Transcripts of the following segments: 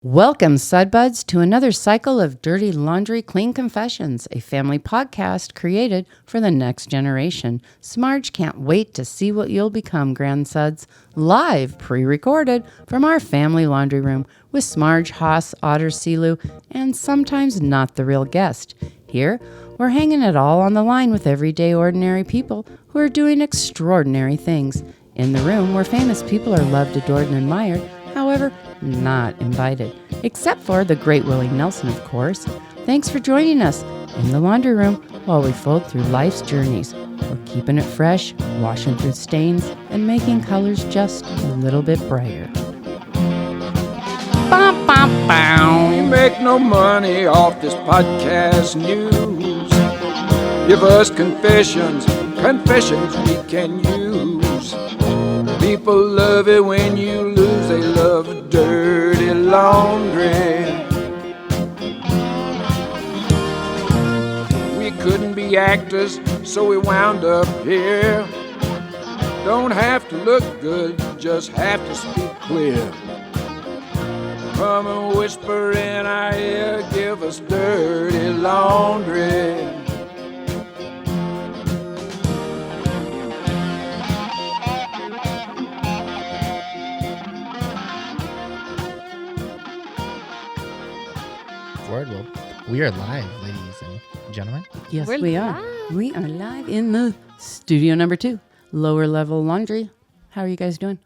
Welcome, Sudbuds, to another cycle of Dirty Laundry Clean Confessions, a family podcast created for the next generation. Smarge can't wait to see what you'll become, Grandsuds. Live, pre-recorded, from our family laundry room with Smarge, Haas, Otter, Silu, and sometimes not the real guest. Here, we're hanging it all on the line with everyday ordinary people who are doing extraordinary things. In the room where famous people are loved, adored, and admired, however, not invited, except for the great Willie Nelson, of course. Thanks for joining us in the laundry room while we fold through life's journeys. We're keeping it fresh, washing through stains, and making colors just a little bit brighter. Bum, bum, bum. We make no money off this podcast news. Give us confessions we can use. People love it when you lose, they love dirty laundry. We couldn't be actors, so we wound up here. Don't have to look good, just have to speak clear. Come and whisper in our ear, give us dirty laundry. Well, we are live, ladies and gentlemen. Yes, We're we are. live. We are live in the studio number 2, lower level laundry. How are you guys doing?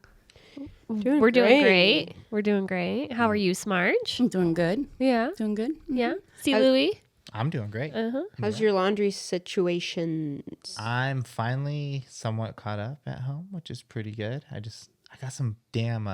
We're doing great. We're doing great. How are you, Smarge? I'm doing good. Yeah. Doing good. Yeah. See, Louie? I'm doing great. How's your laundry situations? I'm finally somewhat caught up at home, which is pretty good. I got some damn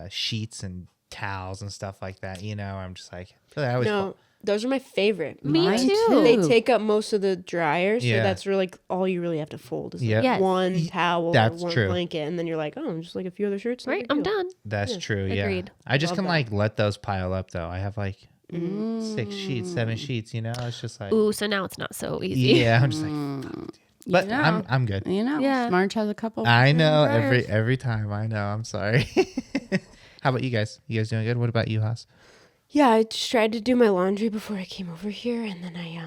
sheets and towels and stuff like that. You know, I'm just like, I always No, those are my favorite. Me Mine too. They take up most of the dryer, so Yeah. that's really all you really have to fold is Yep. Yes. one towel That's or one true. blanket, and then you're like, oh, I'm just like a few other shirts. no Right. big I'm deal. done. That's true. Yeah. Agreed. I just Love can that. like let those pile up though. I have like 6 sheets, 7 sheets. You know, it's just like, Ooh, so now it's not so easy. yeah. I'm just like, fuck, dude. But know. I'm good. You know, Yeah. Smarge has a couple. I know dryers. every time. I know. I'm sorry. How about you guys? You guys doing good? What about you, Haas? Yeah, I just tried to do my laundry before I came over here, and then I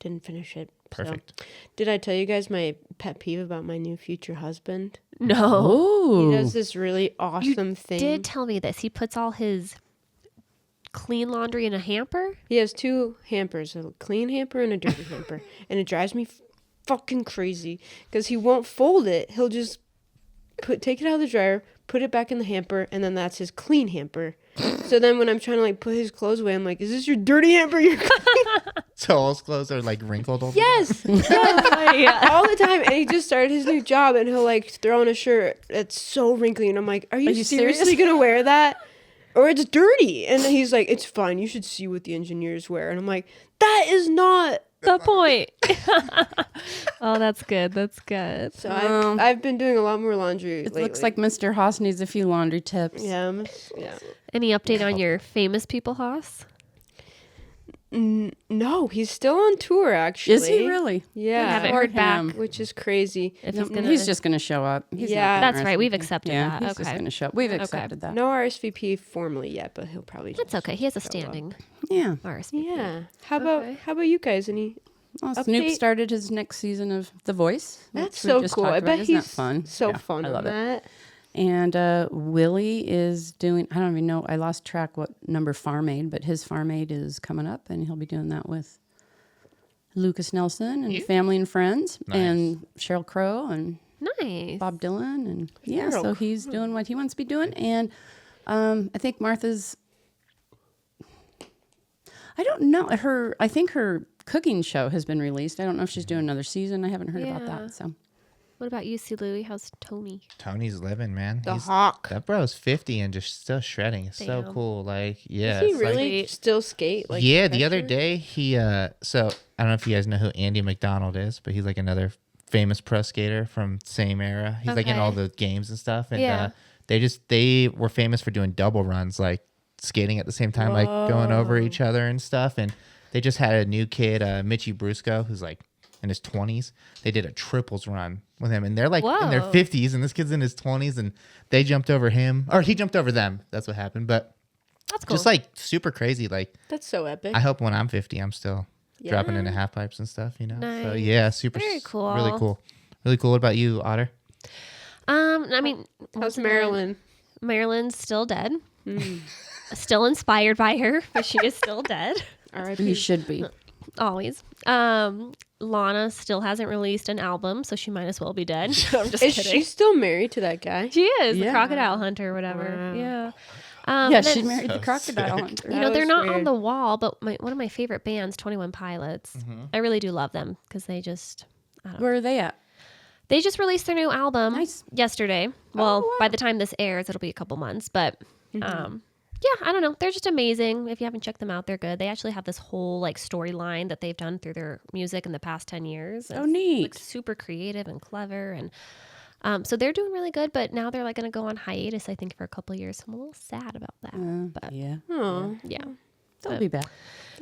didn't finish it. So. Perfect. Did I tell you guys my pet peeve about my new future husband? No. He Ooh. does this really awesome thing. Did tell me this. He puts all his clean laundry in a hamper. He has 2 hampers, a clean hamper and a dirty hamper, and it drives me fucking crazy because he won't fold it. He'll just take it out of the dryer, put it back in the hamper, and then that's his clean hamper. So then when I'm trying to like put his clothes away, I'm like, "Is this your dirty hamper?" Your So all his clothes are like wrinkled over. yes, all the time. And he just started his new job, and he'll like throw on a shirt that's so wrinkly, and I'm like, "Are you, you seriously serious? gonna wear that?" Or it's dirty. And then he's like, "It's fine. You should see what the engineers wear." And I'm like, "That is not." The point. Oh, that's good. That's good. So I've been doing a lot more laundry It lately. looks like Mr. Haas needs a few laundry tips. Yeah. Yeah. Any update on your famous people, Haas? No, he's still on tour, actually. Is he really? Yeah. Haven't Poor heard back. him. Which is crazy. If No, he's gonna, he's just going to show up. He's Yeah. not gonna That's right. We've RSVP. accepted Yeah, that. he's just Okay. going to show up. We've accepted that. No RSVP formally yet, but he'll probably That's just okay. He has a show up. standing Yeah. RSVP. Yeah. How Okay. about you guys? Any Well, Snoop Update? started his next season of The Voice. That's which we so just cool. talked I about. bet Isn't that he's fun? so Yeah, fun I on love it. that. And Willie is doing, I don't even know, I lost track what number Farm Aid, but his Farm Aid is coming up, and he'll be doing that with Lucas Nelson and Family and Friends, Nice. and Sheryl Crow and Nice. Bob Dylan. And yeah, Sheryl so he's doing what he wants to be doing. And I think Martha's, I don't know, I think her cooking show has been released. I don't know if she's doing another season. I haven't heard about Yeah. that. So What about you, C. Louie? How's Tony? Tony's living, man. The Hawk. That bro's 50 and just still shredding. It's so Damn. cool. Like, yeah. Does he it's like- really still skate? Like yeah, the other professionally? day he so I don't know if you guys know who Andy McDonald is, but he's like another famous pro skater from same era. He's like in Okay. all the games and stuff. And Yeah. they were famous for doing double runs, like skating at the same time, like going over each other and stuff. And they just had a new kid, Mitchie Brusco, who's like in his 20s. They did a triples run with him, and they're like in their Whoa. 50s, and this kid's in his 20s, and they jumped over him, or he jumped over them. That's what happened. But That's cool. just like super crazy. Like That's so epic. I hope when I'm 50, I'm still dropping into half pipes and stuff. So Nice. yeah, super Very cool. really cool, really cool. What about you, Otter? I mean, How's Marilyn? Marilyn's still dead. Still inspired by her, but she is still dead. You R.I.P. should be. Always. Lana still hasn't released an album, so she might as well be dead. I'm just Is kidding. she still married to that guy? She is the Yeah. crocodile hunter or whatever. Wow. Yeah. Yeah, and she then- married the crocodile hunter. You know, That they're was not on weird. the wall, but one of my favorite bands, 21 Pilots. I really do love them because they just Where are they at? they just released their new album Nice. yesterday. Well, wow. by the time this airs, it'll be a couple months, but yeah, I don't know. They're just amazing. If you haven't checked them out, they're good. They actually have this whole like storyline that they've done through their music in the past 10 years. Oh, It's, neat. like, super creative and clever, and so they're doing really good. But now they're like going to go on hiatus, I think, for a couple of years. So I'm a little sad about that. But Yeah, Oh. yeah. they'll be back.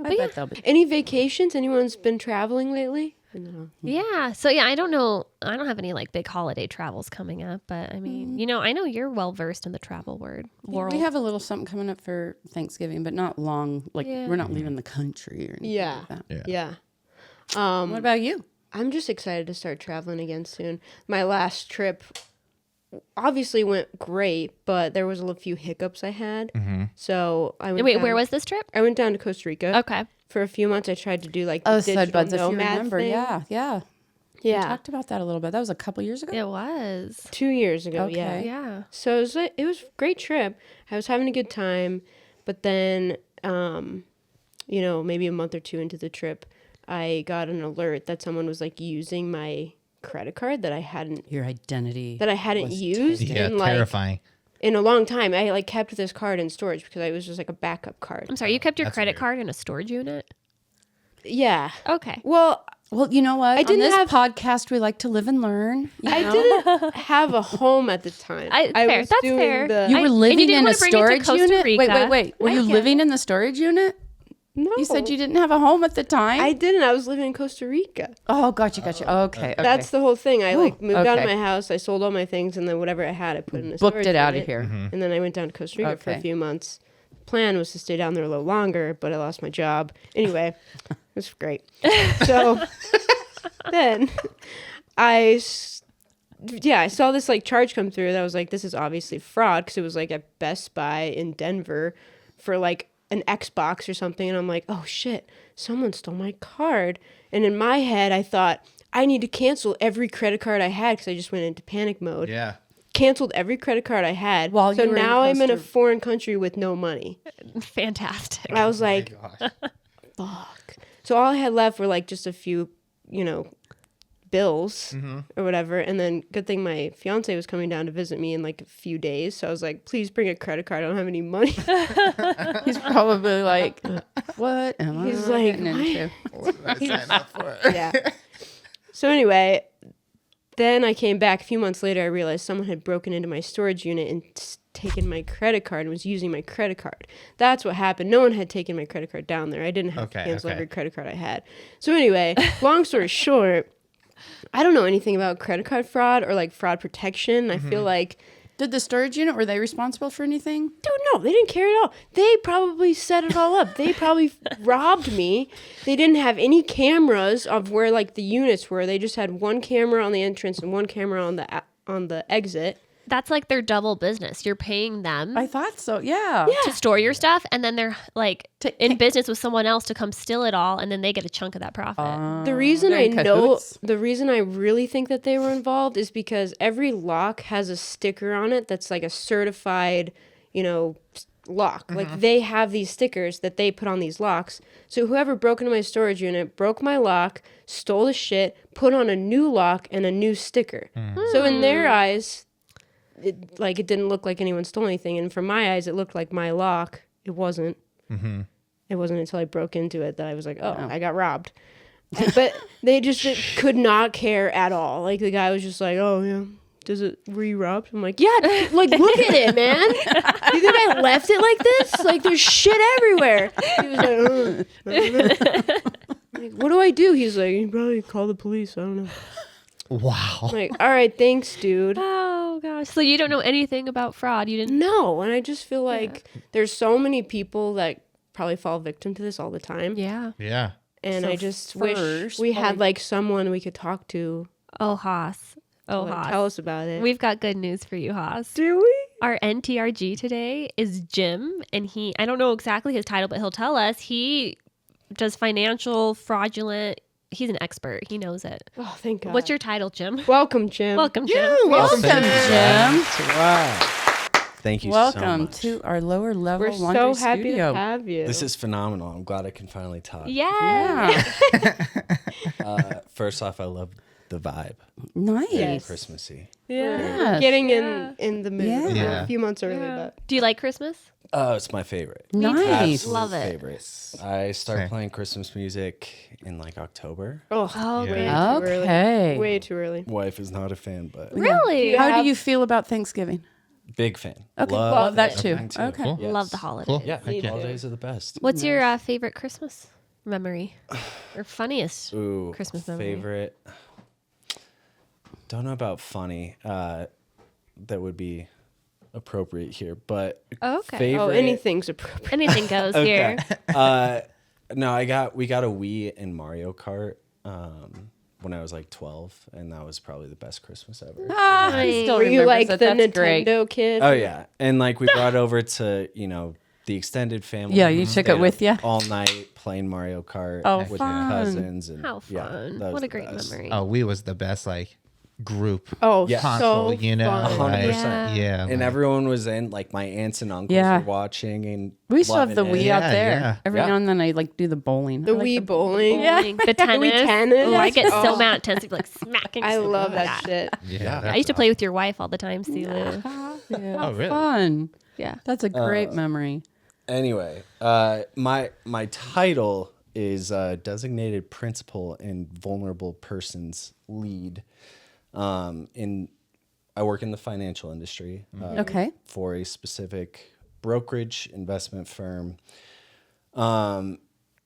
I yeah. bet they'll be. Any vacations? Anyone's been traveling lately? No. Yeah. So yeah, I don't know. I don't have any like big holiday travels coming up, but I mean, you know, I know you're well versed in the travel world. We have a little something coming up for Thanksgiving, but not long. Like Yeah. we're not leaving the country or anything Yeah. like that. Yeah. What about you? I'm just excited to start traveling again soon. My last trip obviously went great, but there was a few hiccups I had. So I went Wait, down, where was this trip? I went down to Costa Rica. Okay. For a few months I tried to do like the Oh, digital Sudbuds, if you nomad remember. thing. Yeah. We Yeah. talked about that a little bit. That was a couple years ago. It was. 2 years ago, yeah. Okay. Yeah. So it was a great trip. I was having a good time, but then you know, maybe a month or two into the trip, I got an alert that someone was like using my credit card that I hadn't Your identity. used Yeah, in like terrifying. in a long time. I like kept this card in storage because it was just like a backup card. I'm sorry, you kept your That's credit weird. card in a storage unit? Yeah. Okay. Well, Well, you know what? I didn't On this have- podcast, we like to live and learn. you I know? didn't have a home at the time. Fair. was That's doing fair. the You I- were and you living didn't in a wanna bring it to storage Costa unit. Wait, Rica. Were you I get living in the storage unit? no. You said you didn't have a home at the time. I didn't. I was living in Costa Rica. Oh, gotcha. Okay. That's the whole thing. I like moved out of okay. my house. I sold all my things, and then whatever I had, I put in a booked storage it out of unit, here. And then I went down to Costa Rica for a Okay. few months. Plan was to stay down there a little longer, but I lost my job. Anyway, it was great. So then I saw this like charge come through. That was like, this is obviously fraud because it was like at Best Buy in Denver for like an Xbox or something. And I'm like, oh shit, someone stole my card. And in my head, I thought, I need to cancel every credit card I had because I just went into panic mode. Yeah. Canceled every credit card I had. While so you were in now I'm in a Costa- foreign country with no money. Fantastic. I was like, Gosh. fuck. So all I had left were like just a few, you know, bills or whatever. And then good thing my fiance was coming down to visit me in like a few days. So I was like, please bring a credit card. I don't have any money. He's probably like, "What am I He's like, getting into?" What did I sign up for? Yeah. So anyway, then I came back a few months later. I realized someone had broken into my storage unit and taken my credit card and was using my credit card. That's what happened. No one had taken my credit card down there. I didn't have to Okay, cancel okay. every credit card I had. So anyway, long story short, I don't know anything about credit card fraud or like fraud protection. I feel like, Did the storage unit, were they responsible for anything? dude, no, they didn't care at all. They probably set it all up. They probably robbed me. They didn't have any cameras of where like the units were. They just had one camera on the entrance and one camera on the exit. That's like their double business. You're paying them I thought so. Yeah. to store your stuff, and then they're like To- in business with someone else to come steal it all, and then they get a chunk of that profit. The reason they're I in know, cahoots. the reason I really think that they were involved is because every lock has a sticker on it that's like a certified, you know, lock. Like they have these stickers that they put on these locks. So whoever broke into my storage unit broke my lock, stole the shit, put on a new lock and a new sticker. So in their eyes, it didn't look like anyone stole anything, and from my eyes, it looked like my lock. It wasn't. It wasn't until I broke into it that I was like, oh. I got robbed. But they just could not care at all. Like the guy was just like, oh yeah, were you robbed? I'm like, yeah, like look at it, man. You think I left it like this? Like there's shit everywhere. He was like, I'm like, what do I do? He's like, you probably call the police. I don't know. Wow. Like, all right, thanks, dude. Oh gosh. So you don't know anything about fraud. You didn't. No, and I just feel like there's so many people that probably fall victim to this all the time. Yeah. Yeah. And So I just wish first, we had probably- like someone we could talk to. Oh Haas. Oh Like, Haas. tell us about it. We've got good news for you, Haas. Do we? Our NTRG today is Jim, and I don't know exactly his title, but he'll tell us. He does financial fraudulent. He's an expert. He knows it. Oh, thank God. What's your title, Jim? Welcome, Jim. Welcome, Jim. Welcome, Jim. Wow. Thank you so Welcome much. to our lower level We're so laundry happy studio. to have you. This is phenomenal. I'm glad I can finally talk. Yeah. Yeah, First off, I love the vibe. nice. Yes. Christmassy. Yes. Getting in the mood. Yeah. Yeah. A few months early, but Do you like Christmas? Oh, it's my favorite. Nice. Absolute Love it. favorite. I start Same. playing Christmas music in like October. Oh, Yeah. great. too early. Okay. Way too early. Wife is not a fan, but Really? How have- do you feel about Thanksgiving? big fan. Okay, Love love that too. everything Okay. Cool. Yes. Love the holidays. Cool. Yeah, Heck yeah. holidays are the best. What's your favorite Christmas memory or funniest Ooh, Christmas memory? favorite. Don't know about funny. That would be appropriate here, but Okay. favorite. Oh, anything's appropriate. Anything goes here. No, we got a Wii and Mario Kart when I was like 12, and that was probably the best Christmas ever. Ah, he still Were you remembers like it. the That's great. Nintendo kid? Oh yeah, and like we brought over to the extended family. Yeah, you took it Stayed with up ya? all night playing Mario Kart Oh, with fun. my cousins, and How yeah, fun. that was What a the great best. memory. Oh, we was the best like group Oh, Yeah. console, so you know. fun. Like, 100%. yeah. And like- everyone was in, like my aunts and uncles Yeah. were watching, and We still have the loving Wii it. out Yeah, there. yeah. Every Yeah. now and then I like do the bowling. The I like Wii bowling. Bowling, the tennis. tennis. Oh, I get so Oh. mad at tennis. Like smacking. I so love that bad. shit. yeah. I used to play with your wife all the time, Silu. Yeah. Oh, really? Fun. Yeah. That's a great memory. Anyway, my title is designated principal and vulnerable persons lead. I work in the financial industry. Okay. For a specific brokerage investment firm.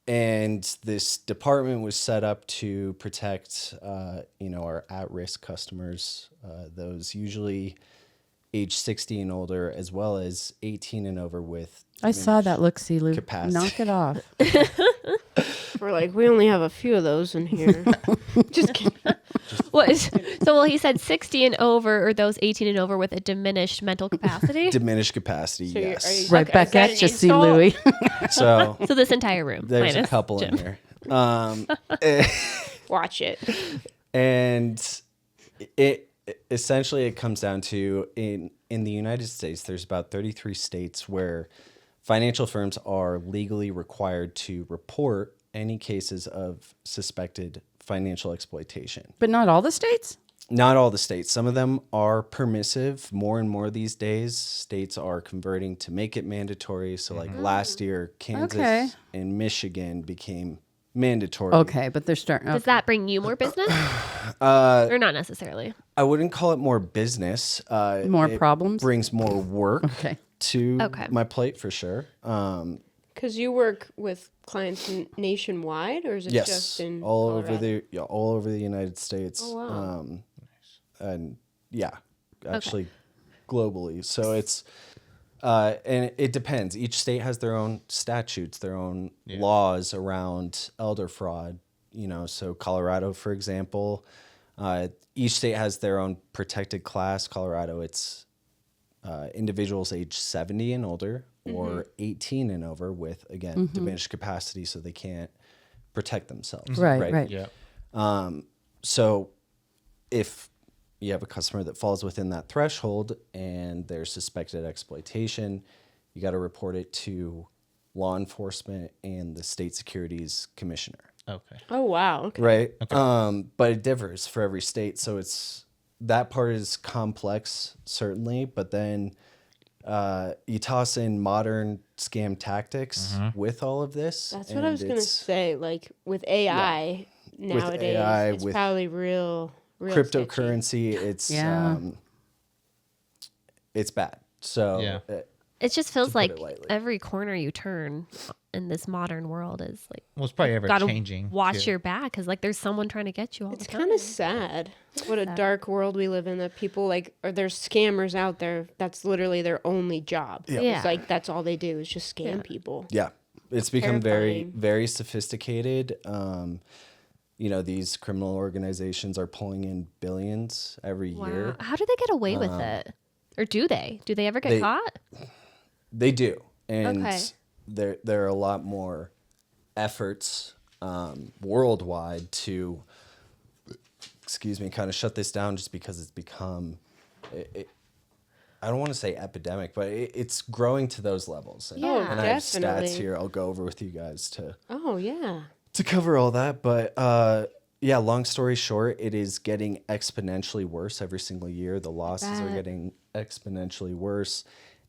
And this department was set up to protect, our at-risk customers, those usually age 60 and older, as well as 18 and over with. I saw that look, Silu. Capacity. Knock it off. We're like, we only have a few of those in here. Just kidding. What is, so he said 60 and over, or those 18 and over with a diminished mental capacity. Diminished capacity, So you're- yes. are you- Right Okay, back is that at an you, see insult? Louie. So So this entire room. there's a minus couple Jim. in here. Watch it. And it essentially it comes down to in the United States, there's about 33 states where financial firms are legally required to report any cases of suspected financial exploitation. But not all the states? Not all the states. Some of them are permissive. More and more these days, states are converting to make it mandatory. So like last year, Kansas Okay. and Michigan became mandatory. Okay, but they're starting. Does Okay. that bring you more business? Or not necessarily? I wouldn't call it more business. More it problems? brings more work Okay. to Okay. my plate for sure. Because you work with clients nationwide, or is it Yes, just in all Colorado? all over the United States. Oh, wow. And yeah, actually globally. So it's and it depends. Each state has their own statutes, their own laws around elder fraud. So Colorado, for example, each state has their own protected class. Colorado, it's individuals age 70 and older or 18 and over with, again, diminished capacity, so they can't protect themselves. Right. Yeah. So if you have a customer that falls within that threshold and there's suspected exploitation, you got to report it to law enforcement and the state securities commissioner. Okay. Oh, wow. Okay. Right. But it differs for every state. So that part is complex, certainly. But then you toss in modern scam tactics with all of this. That's what I was and going to it's say. Like, with AI nowadays, AI, it's with probably real sketchy. cryptocurrency. It's Yeah. it's bad. So Yeah. It just feels put like it lightly. every corner you turn in this modern world is like Well, it's probably ever gotta changing. watch too. your back because like there's someone trying to get you all It's the time. kind of sad. What a dark world we live in. That people like, or there's scammers out there. That's literally their only job. Yeah. It's like that's all they do is just scam people. Yeah, it's become very, Terrifying. very sophisticated. You know, these criminal organizations are pulling in billions every year. How do they get away with it? Or do they? Do they ever get they- caught? They do, and Okay. there are a lot more efforts worldwide to, excuse me, kind of shut this down, just because it's become. I don't want to say epidemic, but it's growing to those levels. And, Yeah. and I have stats Definitely. here. I'll go over with you guys Oh yeah. to cover all that. But yeah, long story short, it is getting exponentially worse every single year. The losses are Bet. getting exponentially worse.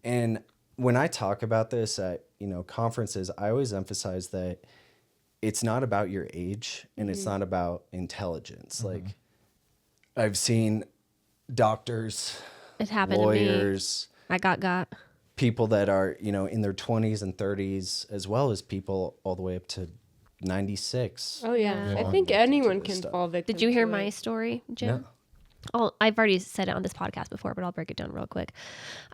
And when I talk about this at, conferences, I always emphasize that it's not about your age and it's not about intelligence. Like, I've seen doctors, It happened to me. lawyers, I got. people that are, in their 20s and 30s, as well as people all the way up to 96. Oh yeah. I Falling think victim to anyone this can stuff. fall victim. Did you hear to my it. story, Jim? No. I've already said it on this podcast before, but I'll break it down real quick.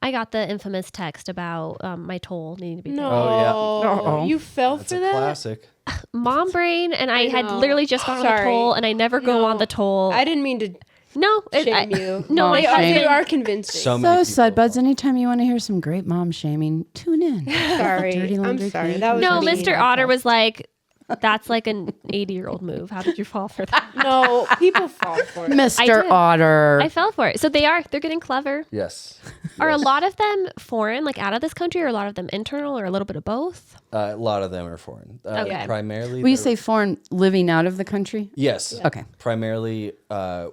I got the infamous text about my toll needing to be paid. No, Oh, yeah. Uh-oh. you fell That's for a that. classic. Mom brain, and I had know. literally just gone on the Sorry. toll, and I never go on the toll. I didn't mean to no, shame you. No, Mom I They are, shame. they are convincing. So So, many people Sudbuds, fall. anytime you want to hear some great mom shaming, tune in. Sorry. Dirty I'm Laundry sorry. Clean That was no, mean. Mr. Otter was like, "That's like an 80-year-old move. How did you fall for that?" No, people fall for it. Mr. did. Otter. I fell for it. So they're getting clever. Yes. Are a Yes. lot of them foreign, like out of this country, or a lot of them internal, or a little bit of both? A lot of them are foreign. Okay. Primarily. Will you they're- say foreign living out of the country? Yes. Okay. Primarily,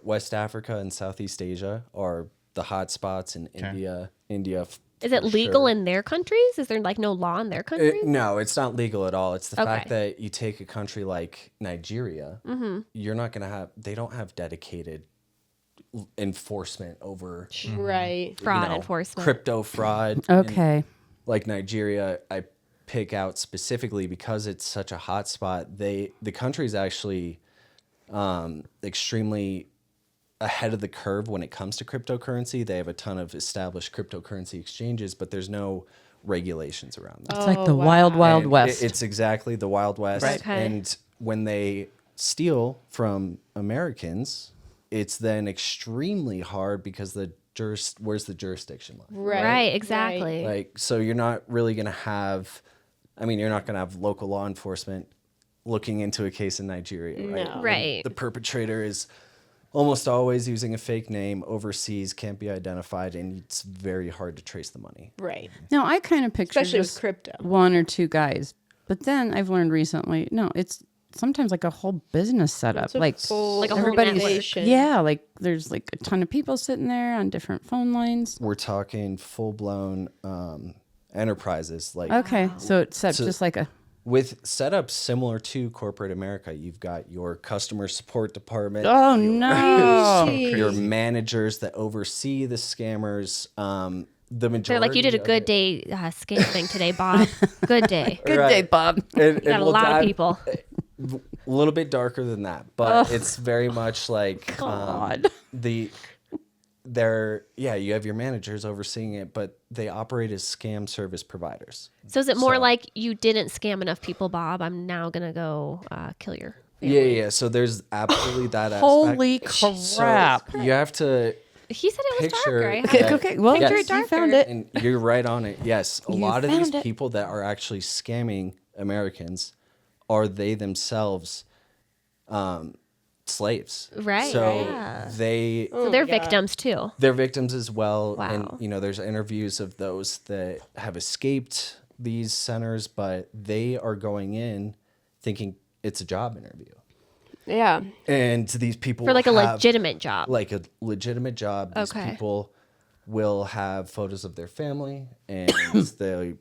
West Africa and Southeast Asia are the hot spots in India. Is it for legal sure. in their countries? Is there like no law in their countries? No, it's not legal at all. It's the fact Okay. that you take a country like Nigeria, you're not going to have, they don't have dedicated enforcement over Right. Fraud enforcement. crypto fraud. Okay. Like Nigeria, I pick out specifically because it's such a hot spot. The country's actually extremely ahead of the curve when it comes to cryptocurrency. They have a ton of established cryptocurrency exchanges, but there's no regulations around that. It's like the wild, wild And west. It's exactly the Wild West. Right. Okay. And when they steal from Americans, it's then extremely hard because where's the jurisdiction line? Right, exactly. Like, so you're not really going to have, you're not going to have local law enforcement looking into a case in Nigeria, right? No. Right. The perpetrator is almost always using a fake name overseas, can't be identified, and it's very hard to trace the money. Right. Now, I kind of picture Especially with just crypto. one or two guys, but then I've learned recently, no, it's sometimes like a whole business setup. It's a Like full Like a whole everybody's, organization. yeah, like there's like a ton of people sitting there on different phone lines. We're talking full-blown enterprises. Like, Okay, so it's set So- just like a with setups similar to corporate America, you've got your customer support department. oh no. Your managers that oversee the scammers. The majority. They're like, you did a of good it- day scamming today, Bob. Good day. Good Right. day, Bob. And, You got a we'll lot of dive people. A little bit darker than that, but it's very much like God. you have your managers overseeing it, but they operate as scam service providers. So is it more So- like you didn't scam enough people, Bob? I'm now gonna go kill your. Yeah. So there's absolutely that aspect. Holy So crap. you have to He said it was picture. darker. I Okay, had- okay, well, Picture yes, it you found darker. it. And you're right on it. Yes, a You lot of these found it. people that are actually scamming Americans are they themselves slaves. Right, So yeah. they So they're my God. victims too. they're victims as well. Wow. And there's interviews of those that have escaped these centers, but they are going in thinking it's a job interview. Yeah. And these people For like a have, legitimate job. like a legitimate job. These Okay. people will have photos of their family and they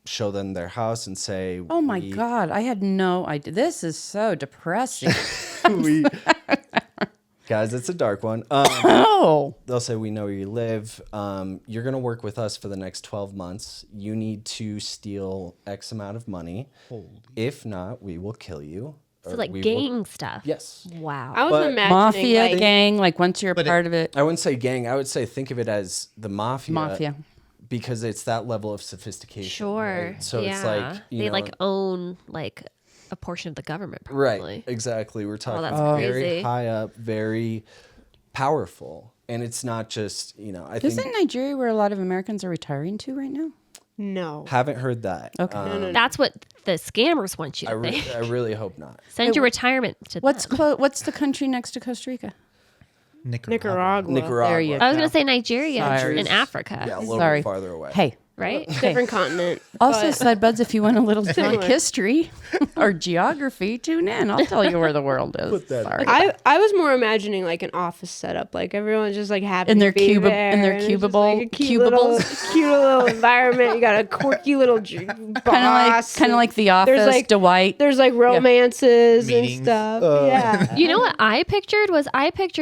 show them their house and say, Oh my God, I had no idea. This is so depressing. we Guys, it's a dark one. Oh, They'll say, we know where you live. You're going to work with us for the next 12 months. You need to steal X amount of money. If not, we will kill you. So Or like we will- gang stuff. Yes. Wow. I was But- imagining mafia like, gang. Like once you're a But part of it, I wouldn't say gang. I would say think of it as the mafia. mafia. Because it's that level of sophistication. Sure. right? So yeah. it's like, you they know, like own like a portion of the government, probably. right. Exactly. We're talking that's very crazy. high up, very powerful. And it's not just, I think, Isn't Nigeria where a lot of Americans are retiring to right now? no. haven't heard that. Okay. That's what the scammers want you to think. I really hope not. Send your retirement to What's them. what's the country next to Costa Rica? Nicaragua. Nicaragua. There you I was go. going to say Nigeria Sorry. in Africa, Yeah, a little Sorry. bit farther away. Hey. right? Different continent. Also, but- side buds, if you want a little drunk Similar. history or geography, tune in. I'll tell you where the world is. Put that- Sorry. I was more imagining like an office setup, like everyone's just like happy In their to be cubi- there, in their and it's just, cubicle- like, a cute little, cubibles. cute little environment. You got a quirky little boss. Kind of like The Office, There's like Dwight. There's like romances and Meetings. stuff. Yeah. You know what I pictured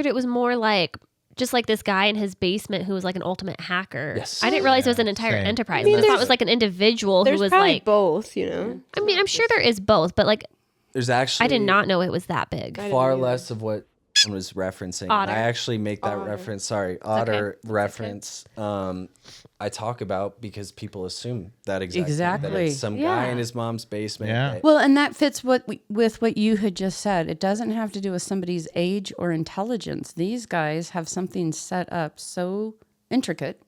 it was more like just like this guy in his basement who was like an ultimate hacker. Yes. I didn't realize it was an entire Same. enterprise. I mean, I thought it there's- was like an individual who There's was probably like. both, you know. I mean, I'm sure there is both, but like There's actually I did not know it was that big. far less of what I was referencing. Otter. I actually make that reference. Sorry, Otter reference. I talk about because people assume that that Exactly. it's some guy Yeah. in his mom's basement. Yeah. that- Well, and that fits with what you had just said. It doesn't have to do with somebody's age or intelligence. These guys have something set up so intricate.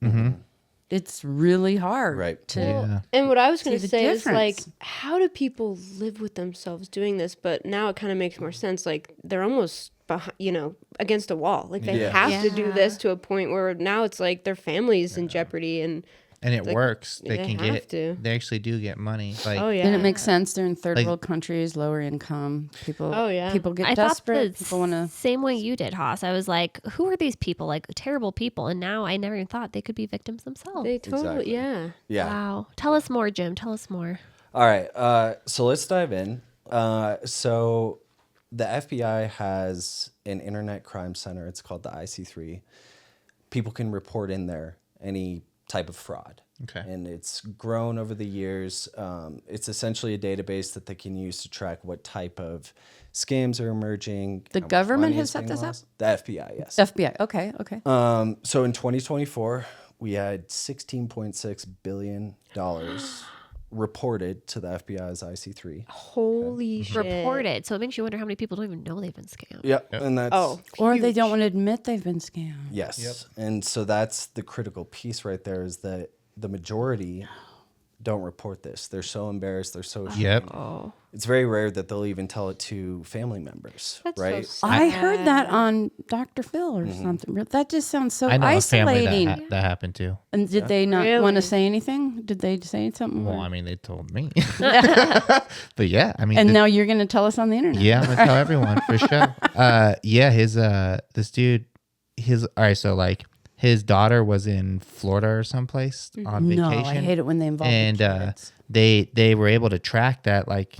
It's really hard Right. to. Yeah. And what I was going See to the say is like, difference. how do people live with themselves doing this? But now it kind of makes more sense. Like they're almost, against a wall. Like they Yeah. have to do Yeah. this to a point where now it's like their family is in jeopardy. And And it Like, works. They they can have get. to. They actually do get money. Like oh yeah, And it makes sense. They're in third Like- world countries, lower income. People. Oh, yeah. People get I desperate. thought the People want to. same way you did, Haas. I was like, who are these people? Like terrible people. And now I never even thought they could be victims themselves. they totally Exactly. yeah. yeah. Wow. Tell us more, Jim. Tell us more. All right. So let's dive in. So the FBI has an internet crime center. It's called the IC3. People can report in there any type of fraud. Okay. And it's grown over the years. It's essentially a database that they can use to track what type of scams are emerging. The how much government money has is set being this up? lost. The FBI, yes. FBI. Okay. Okay. So in 2024, we had $16.6 billion reported to the FBI's IC3. Holy shit. Reported. So it makes you wonder how many people don't even know they've been scammed. Yep. And that's Oh, Or they don't want to admit they've been scammed. yes. And so that's the critical piece right there is that the majority don't report this. They're so embarrassed. They're so ashamed. Yep. Oh. It's very rare that they'll even tell it to family members, That's right? so I heard that on Dr. Phil or something. That just sounds so I know a family isolating. that happened to. And did they not want Really? to say anything? Did they say something? Well, or- I mean, they told me. But yeah, I mean, and now you're going to tell us on the internet. yeah, I'm gonna tell everyone for sure. Yeah, this dude, all right. So like, his daughter was in Florida or someplace on No, vacation. I hate it when they involve and the kids. they were able to track that, like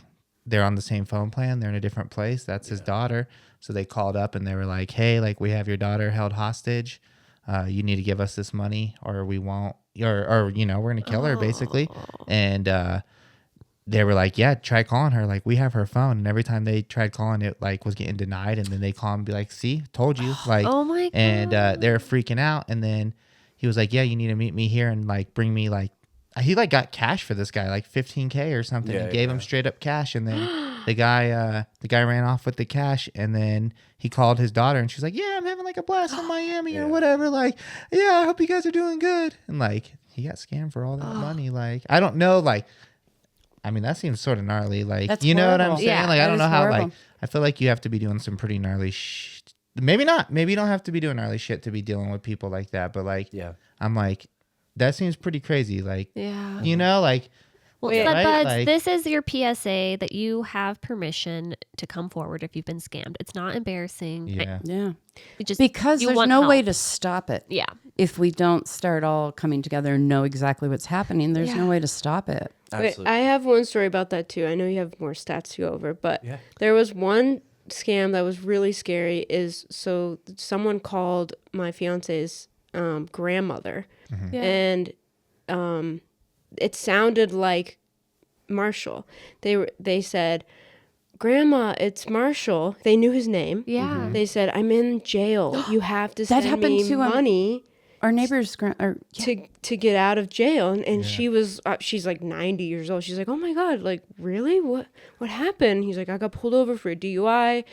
they're on the same phone plan, they're in a different place, that's his daughter. So they called up and they were like, hey, like we have your daughter held hostage, you need to give us this money or we won't, or we're gonna kill her basically. And they were like, yeah, try calling her, like we have her phone. And every time they tried calling, it like was getting denied. And then they call and be like, see, told you, like, Oh my and they're freaking out. And then he was like, yeah, you need to meet me here and like bring me like, he like got cash for this guy, like $15K or something. Yeah, He gave him straight up cash. And then the guy ran off with the cash. And then he called his daughter and she's like, yeah, I'm having like a blast in Miami or whatever. Like, yeah, I hope you guys are doing good. And like, he got scammed for all that money. Like, I don't know, like, I mean, that seems sort of gnarly. Like, That's you know what I'm horrible. saying? Yeah, Like, I that don't know is how, horrible. like, I feel like you have to be doing some pretty gnarly maybe not. Maybe you don't have to be doing gnarly shit to be dealing with people like that. But, like, Yeah. I'm like, that seems pretty crazy. Like, Yeah. you know, like, Well, Wait, Stud right? Buds, Like- this is your PSA that you have permission to come forward if you've been scammed. It's not embarrassing. yeah. Yeah. It just Because you there's want no way help. to stop it. Yeah. If we don't start all coming together and know exactly what's happening, there's no way to stop it. Wait, Absolutely. I have one story about that too. I know you have more stats to go over, but Yeah. there was one scam that was really scary is so someone called my fiance's grandmother, Yeah. and it sounded like Marshall. They said, "Grandma, it's Marshall." They knew his name. Yeah. They said, "I'm in jail. You have to That send happened me to, money Our neighbor's to get out of jail." And she was she's like 90 years old. She's like, "Oh my God, like really? What happened?" He's like, "I got pulled over for a DUI.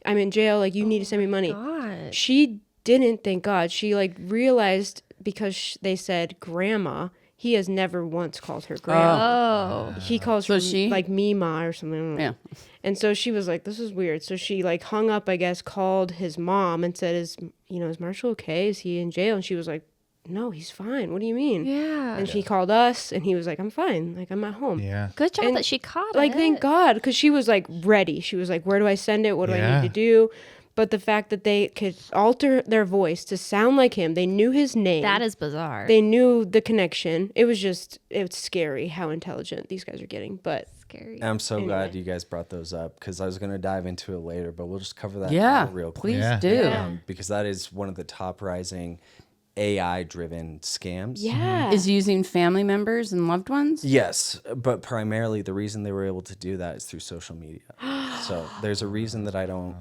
I'm in jail. Like you need to send me money." God. She didn't, thank God. She like realized because they said grandma. He has never once called her grandma. Oh. He calls So her she- like Mima or something. I don't know. Yeah. And so she was like, "This is weird." So she like hung up, I guess, called his mom and said, "Is Marshall okay? Is he in jail?" And she was like, "No, he's fine. What do you mean?" Yeah. And she called us, and he was like, "I'm fine. Like I'm at home." Yeah. Good job And, that she caught Like it. thank God, because she was like ready. She was like, "Where do I send it? What do I Yeah. need to do?" But the fact that they could alter their voice to sound like him, they knew his name. That is bizarre. They knew the connection. It's scary how intelligent these guys are getting. But Scary. I'm so Anyway. glad you guys brought those up because I was going to dive into it later, but we'll just cover that Yeah. now real quick. Please Yeah. do. Because that is one of the top rising AI-driven scams. yeah, Is using family members and loved ones? Yes, but primarily the reason they were able to do that is through social media. So there's a reason that I don't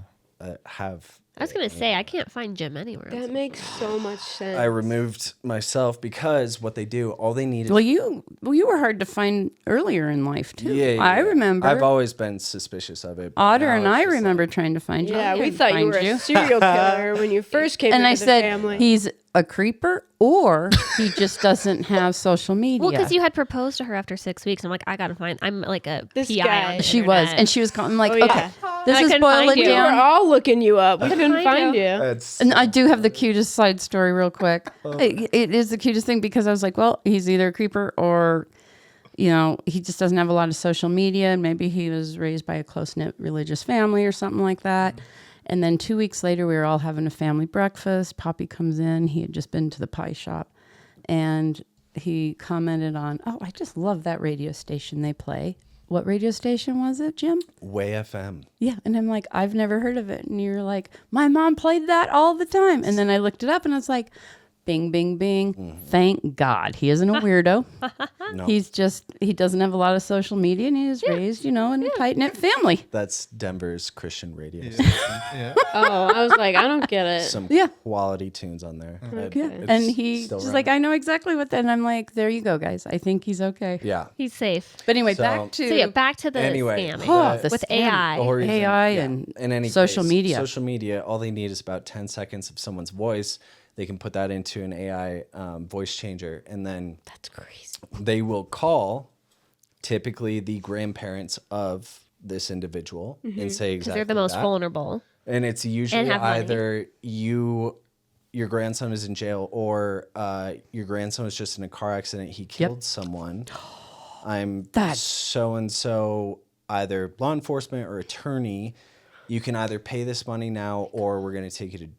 have. I was gonna say I can't find Jim anywhere. that makes so much sense. I removed myself because what they do, all they need is. Well, you were hard to find earlier in life too. Yeah, I yeah. remember. I've always been suspicious of it. but Otter now and it's I just remember trying to find you. Yeah, I we couldn't thought you find were a serial killer when you first came And into I the said family. he's a creeper or he just doesn't have social media. Well, because you had proposed to her after 6 weeks. I'm like, I gotta find. I'm like a This PI guy. on the she was, internet. and she was calling like, Oh, yeah. okay, this I is couldn't boil find it you. we were down. all looking you up. We couldn't find find you. you. That's And I do have the cutest side story, real quick. It is the cutest thing because I was like, well, he's either a creeper or, he just doesn't have a lot of social media, and maybe he was raised by a close knit religious family or something like that. And then 2 weeks later, we were all having a family breakfast. Poppy comes in. He had just been to the pie shop, and he commented on, "Oh, I just love that radio station they play." What radio station was it, Jim? Way FM. Yeah. And I'm like, I've never heard of it. And you're like, my mom played that all the time. And then I looked it up and I was like, bing, bing, bing. Thank God. He isn't a weirdo. No. He doesn't have a lot of social media and he was raised, in a tight knit family. That's Denver's Christian radio station. Oh, I was like, I don't get it. Some Yeah. quality tunes on there. Yeah. It's And he's still just like, running. I know exactly what that. And I'm like, there you go, guys. I think he's okay. Yeah. He's safe. But anyway, So- back to So yeah, back to the Anyway, scamming Oh, the with scam. AI. The whole reason- AI yeah. and in any social case, media. Social media, all they need is about 10 seconds of someone's voice. They can put that into an AI voice changer, and then That's crazy. they will call typically the grandparents of this individual and say Because exactly they're the most that. vulnerable. And it's usually have money. either your grandson is in jail, or your grandson was just in a car accident. He killed someone. I'm That's- so and so, either law enforcement or attorney. You can either pay this money now, or we're going to take him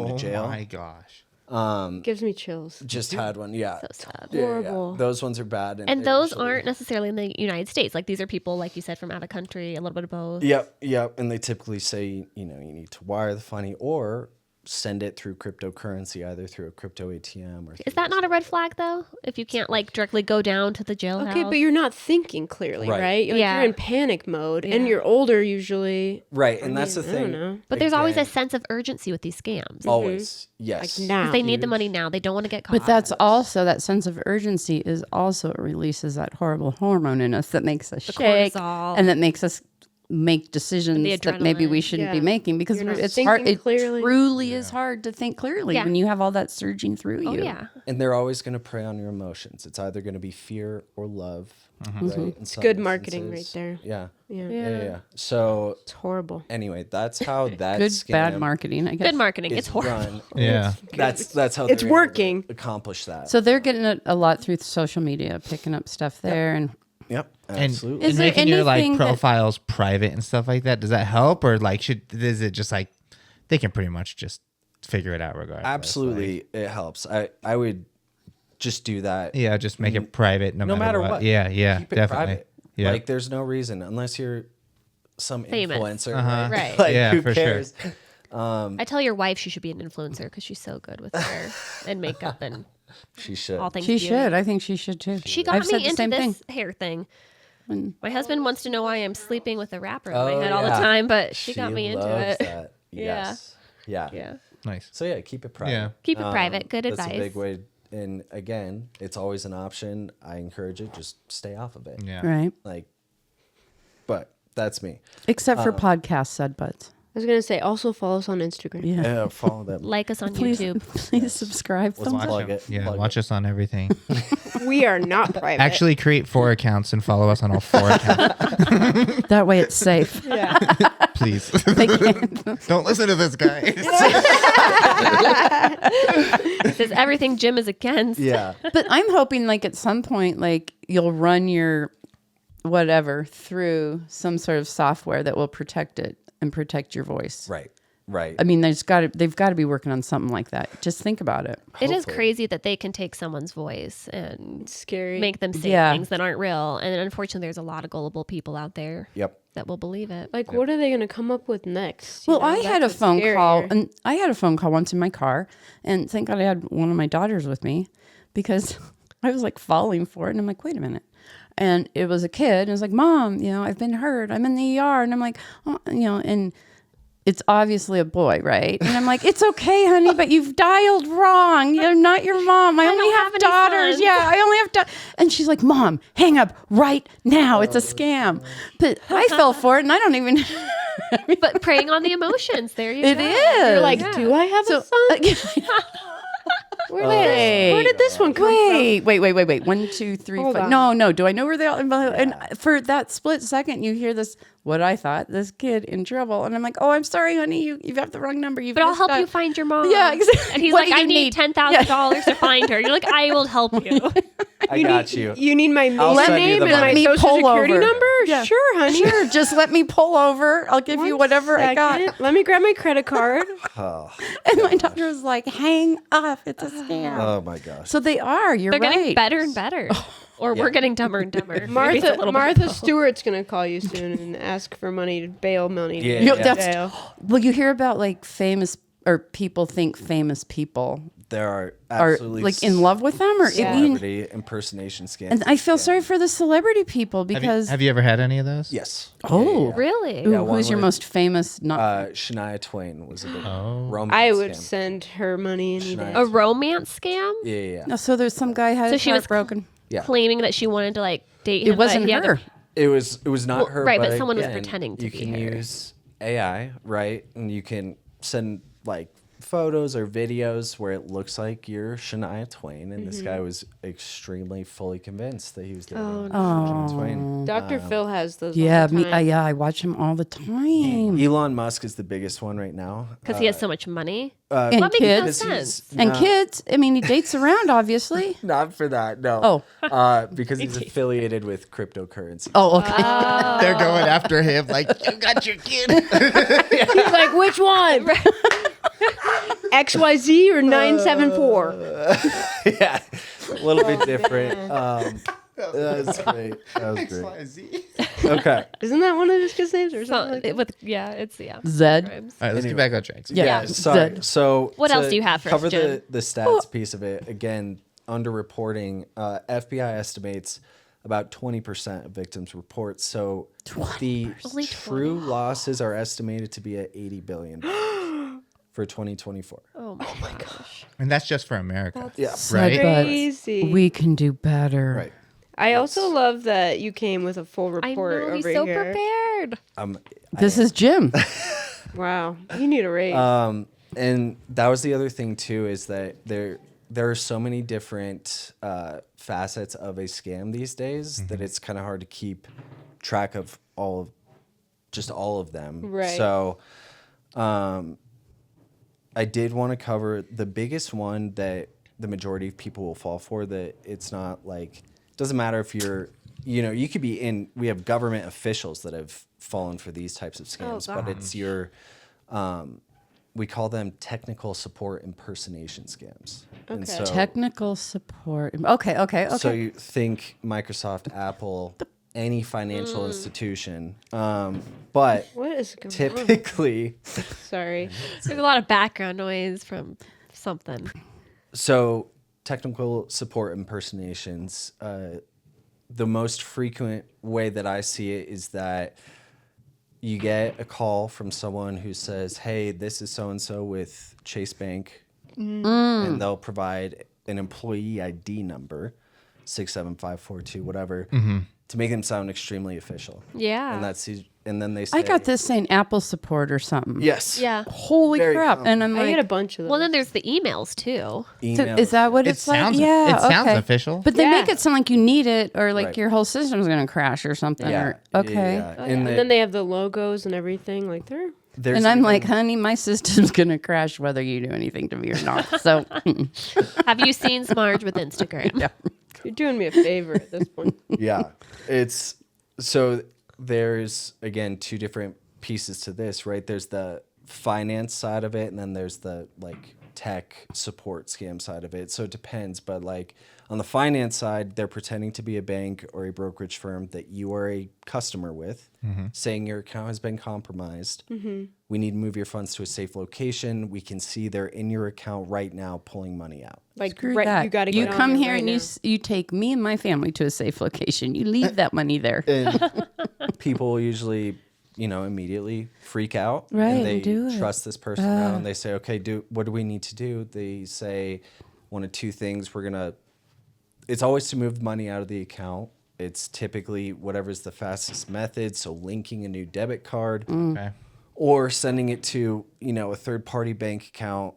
to jail. Oh my gosh. Gives me chills. Just had one, yeah. So sad. Yeah, yeah. Horrible. Those ones are bad, And they those usually- aren't necessarily in the United States. Like these are people, like you said, from out of country, a little bit of both. Yep. And they typically say, you need to wire the money or send it through cryptocurrency, either through a crypto ATM or. Is that not a red flag though? If you can't like directly go down to the jailhouse. Okay, but you're not thinking clearly, Right. right? Like, Yeah. You're in panic mode, and Yeah. you're older usually. Right, and that's the I thing. don't know. But there's always a Again, sense of urgency with these scams. always yes. Like now. 'Cause they need the money now. They don't want to get caught. But that's also that sense of urgency is also it releases that horrible hormone in us that makes us shake cortisol. and that makes us make decisions The that maybe we adrenaline. shouldn't be Yeah. making because You're not it's hard. thinking It clearly. truly is hard to think clearly Yeah. when you have all that surging through Oh you. yeah. And they're always going to prey on your emotions. It's either going to be fear or love. Right? It's good marketing right there. Yeah. Yeah. Yeah. So It's horrible. anyway, that's how that Good scam bad marketing, I guess. Good marketing. is It's horrible. run. Yeah. That's how It's they're able to working. accomplish that. So they're getting it a lot through social media, picking up stuff there, and Yep. And, Absolutely. Is and there making your like anything that- profiles private and stuff like that. Does that help, or like is it just like they can pretty much just figure it out regardless? Absolutely, it helps. I would just do that. Like, yeah, just make it private no, No matter what. Yeah, Keep it definitely. private. Yeah. Like there's no reason unless you're some Famous. influencer, Right. Like, Yeah, who for sure. cares? I tell your wife she should be an influencer because she's so good with hair and makeup and She should. all things She beauty. should. I think she should too. She got I've said me the into same this thing. hair thing. My husband wants to know why I'm sleeping with a wrapper in my Oh, head all the yeah. time, but she got me into loves it. That. Yeah. Yes. Yeah. Yeah. Nice. So yeah, keep it private. Yeah. Keep it private. Good that's advice. a big way. And again, it's always an option. I encourage it. Just stay off of it. Yeah. Right. Like, but that's me. Except for podcasts, said buds. I was gonna say also follow us on Instagram. Yeah. Yeah, follow them. Like us on Please, YouTube. please subscribe. Let's Thumbs up. plug it. Yeah, plug watch us on everything. We are not private. Actually, create 4 accounts and follow us on all 4 accounts, That way it's safe. yeah. please. They can't. Don't listen to this guy. It says everything Jim is against. Yeah. But I'm hoping like at some point, like you'll run your whatever through some sort of software that will protect it and protect your voice. Right. Right. I mean, they've got to be working on something like that. Just think about it. It is Hopefully. crazy that they can take someone's voice and Scary. make them say Yeah. things that aren't real. And unfortunately, there's a lot of gullible people out there Yep. that will believe it. Like, what are they gonna come up with next? You Well, know, I had a that's what's phone call, scarier. and I had a phone call once in my car, and thank God I had one of my daughters with me because I was like falling for it, and I'm like, wait a minute. And it was a kid, and it was like, Mom, I've been hurt. I'm in the ER. And I'm like, oh, and it's obviously a boy, right? And I'm like, it's okay, honey, but you've dialed wrong. You're not your mom. I only don't have have any daughters. sons. Yeah, I only have And she's like, Mom, hang up right now. It's a scam. But I fell for it, and I don't even. But preying on the emotions. There you It go. is. You're like, do I have a son? Where did this one come from? Wait. 1, 2, 3, Hold 5. on. No. Do I know where they are? And for that split second, you hear this, what I thought, this kid in trouble. And I'm like, oh, I'm sorry, honey. You have the wrong number. You've But I'll missed help that." you find your mom. Yeah, exactly. And he's What like, do you I need need? $10,000 to find her. You're like, I will help you. I got you. You need my I'll maiden send you name the and my money. social Pull security over. number? Yeah. Sure, honey. Sure, just let me pull over. I'll give you One whatever I got. second. Let me grab my credit card. And my daughter was like, hang up. It's a scam. Oh my gosh. So they are. You're They're right. getting better and better. Or we're getting dumber and dumber. Maybe it's a Martha little bit Martha both. Stewart's gonna call you soon and ask for money to bail money. to Yeah. get You know, out of that's- jail. Well, you hear about like famous or people think famous people There are are absolutely like in love with them, or I mean, celebrity impersonation scams. and I feel sorry for the celebrity people because Have you ever had any of those? Yes. oh, Really? Ooh, Yeah, one who's your with- most famous? Not Shania Twain was a big Oh. romance I would scam. send her money any day. A romance scam? Yeah. no, so there's some guy had So his she heart was broken. Yeah. Claiming that she wanted to like date him. It wasn't but he had to- her. It was not her. right, but someone was again, pretending to you be can her. use AI, right? And you can send like photos or videos where it looks like you're Shania Twain, and this guy was extremely fully convinced that he was dating Shania Twain. Dr. Phil has those. all Yeah, the me. time. Yeah, I watch him all the time. Elon Musk is the biggest one right now. Because he has so much money. And That makes no kids. sense. And kids. I mean, he dates around, obviously. Not for that, no. Oh. Because he's affiliated with cryptocurrency. Oh, okay. They're going after him like, you got your kid. He's like, which one? XYZ or 974? Yeah, a little bit different. That was great. That was great. Okay. Isn't that one of his kids' names or So, something? Like that? it's Zed. Rhymes. All right, let's get back on track. Yeah. Sorry. Zed. So What to else do you have for us, cover Jim? the stats piece of it again? Underreporting. FBI estimates about 20% of victims report. So the Only true losses are estimated to be at 80 billion for 2024. Oh my gosh. And that's just for America. Yeah. Right? But Crazy. we can do better. Right. I also love that you came with a full I report know, he's over so here. prepared. This is Jim. Wow, you need a raise. And that was the other thing too, is that there are so many different facets of a scam these days that it's kind of hard to keep track of all of them. Right. So I did want to cover the biggest one that the majority of people will fall for, that it's not like, doesn't matter if you're, you could be in, we have government officials that have fallen for these types of scams, but it's your, we call them technical support impersonation scams. And Okay. so, Technical support. Okay. so you think Microsoft, Apple, any financial institution. But What is going on? typically, Sorry. There's a lot of background noise from something. so technical support impersonations, the most frequent way that I see it is that you get a call from someone who says, hey, this is so-and-so with Chase Bank, and they'll provide an employee ID number, 67542, whatever, to make them sound extremely official. Yeah. And then they say, I got this saying Apple support or something. Yes. Yeah. Holy Very crap. common. And I'm I like, get a bunch of those. Well, then there's the emails too. so Email. is that what It it's like? sounds- Yeah. it sounds okay. official. But they make Yeah. it sound like you need it or like Right. your whole system's going to crash or something. Yeah. Or, okay. Yeah. Oh, And yeah. And the- then they have the logos and everything. Like there's And I'm even- like, honey, my system's going to crash whether you do anything to me or not. So, Have you seen Smarge with Instagram? you're doing me a favor at this point. yeah, it's so there's again two different pieces to this, right? There's the finance side of it, and then there's the like tech support scam side of it. So it depends, but like on the finance side, they're pretending to be a bank or a brokerage firm that you are a customer with, saying your account has been compromised. We need to move your funds to a safe location. We can see they're in your account right now, pulling money out. Like screw right, that. you got to You get come on here right and now. you take me and my family to a safe location. You leave that money there. And people usually, immediately freak out. Right, And they do it. trust this person now, and they say, okay, what do we need to do? They say one of two things. It's always to move money out of the account. It's typically whatever's the fastest method. So linking a new debit card Okay. or sending it to, a third party bank account,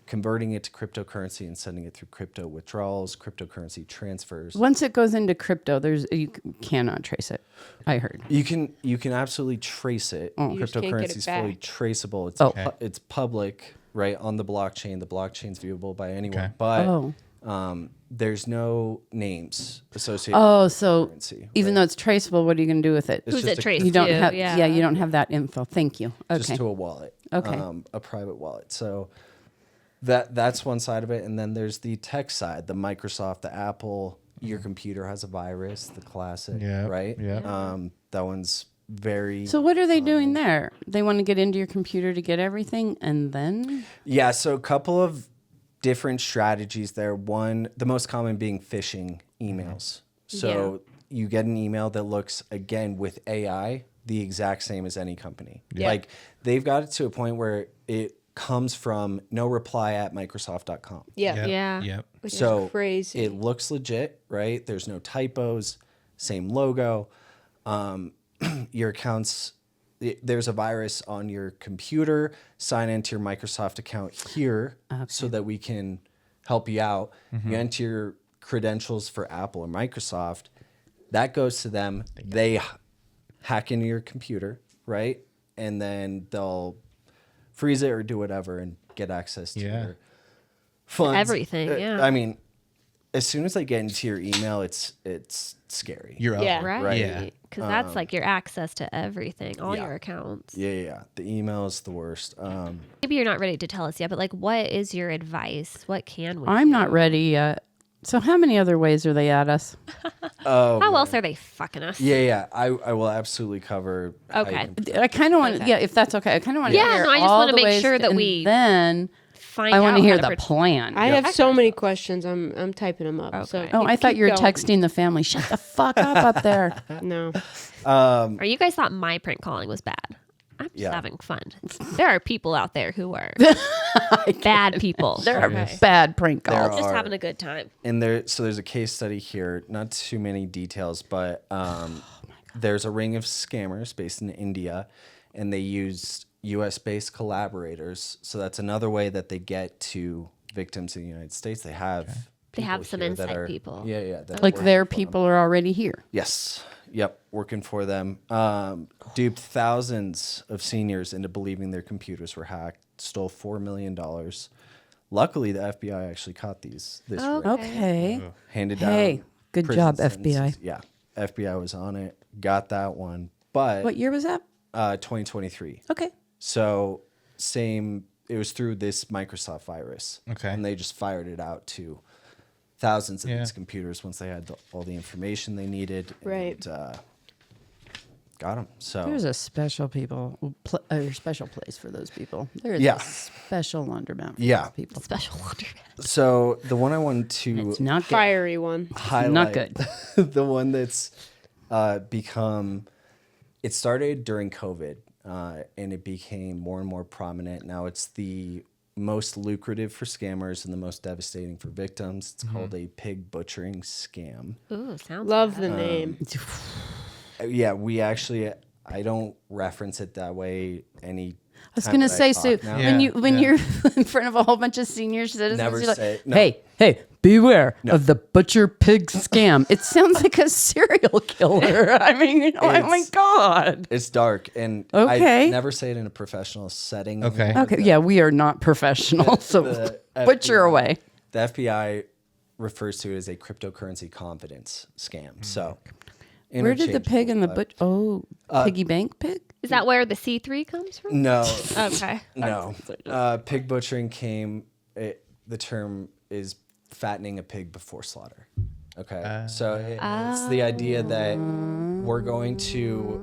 converting it to cryptocurrency and sending it through crypto withdrawals, cryptocurrency transfers. Once it goes into crypto, you cannot trace it. I heard. You can absolutely trace it. You just can't get Cryptocurrency it is fully back. traceable. It's Oh. it's public, right, on the blockchain. The blockchain's viewable by anyone, Okay. but Oh. there's no names associated. Oh, with so currency, even right? though it's traceable, what are you going to do with it? It's Who's just it a- traced You don't to? have, Yeah. you don't have that info. Thank you. just Okay. to a wallet, Okay. a private wallet. So that's one side of it, and then there's the tech side, the Microsoft, the Apple. Your computer has a virus, the classic, Yeah, right? yeah. That one's very. So what are they doing there? They want to get into your computer to get everything, and then Yeah, so a couple of different strategies there. One, the most common being phishing emails. So you get an email that looks, again, with AI, the exact same as any company. Yeah. Like they've got it to a point where it comes from no reply at Microsoft.com. Yeah. Yep. Yeah. Yep. Which So is crazy. it looks legit, right? There's no typos, same logo. Your accounts, there's a virus on your computer. Sign into your Microsoft account here so that we can help you out. You enter your credentials for Apple or Microsoft. That goes to them. They hack into your computer, right? And then they'll freeze it or do whatever and get access to Yeah. your funds. Everything, yeah. I mean, as soon as they get into your email, it's scary. You're up. Yeah. Right. Right. Yeah. Because that's like your access to everything, all yeah. your accounts. Yeah. The email is the worst. Maybe you're not ready to tell us yet, but like, what is your advice? What can we I'm do? not ready yet. So how many other ways are they at us? How else are they fucking us? Yeah. I will absolutely cover. how you Okay. can- I kind of want, yeah, if that's okay. I kind of want to Yeah, hear no, I just all wanna the make ways, sure that and we then Find I want out to hear how the to plan. I have so many questions. I'm typing them up. So Okay. Oh, I thought keep you were going. texting the family. Shut the fuck up there. No. Or you guys thought my prank calling was bad. I'm just Yeah. having fun. There are people out there who are bad people. There are Okay. bad prank There calls. Just are. having a good time. And there's a case study here. Not too many details, but there's a ring of scammers based in India, and they used U.S.-based collaborators. So that's another way that they get to victims in the United States. They have They have people some here that inside are- people. Yeah. that Like work their for them. people are already here. Yes. Yep. Working for them. Duped thousands of seniors into believing their computers were hacked. Stole $4 million. Luckily, the FBI actually caught this ring. Okay. Handed down. Hey, good prison job, sentences. FBI. Yeah. FBI was on it. Got that one. But What year was that? 2023. Okay. So same. It was through this Microsoft virus. Okay. And they just fired it out to thousands of Yeah. these computers once they had all the information they needed. Right. And, got them. So There's a special special place for those people. There is Yeah. a special laundromat for Yeah. those people. Special laundromat. so the one I wanted to It's not good. Fiery one. highlight, not good. the one that's become, it started during COVID, and it became more and more prominent. Now it's the most lucrative for scammers and the most devastating for victims. It's called a pig butchering scam. Ooh, sounds Love bad. the name. Yeah, we actually, I don't reference it that way any. I was gonna say, so when Yeah. you're in front of a whole bunch of senior citizens, Never you're like, say it. No. hey, beware of the butcher pig scam. It sounds like a serial killer. I mean, oh my It's- God. It's dark, and Okay. I never say it in a professional setting. Okay. Okay, yeah, we are not professional, so the butcher FBI away. The FBI refers to it as a cryptocurrency confidence scam. So, Where did the pig and the interchangeable, piggy bank pig? Is that where the C3 comes from? No, Okay. no. Pig butchering came. The term is fattening a pig before slaughter. Okay, so it's the idea that we're going to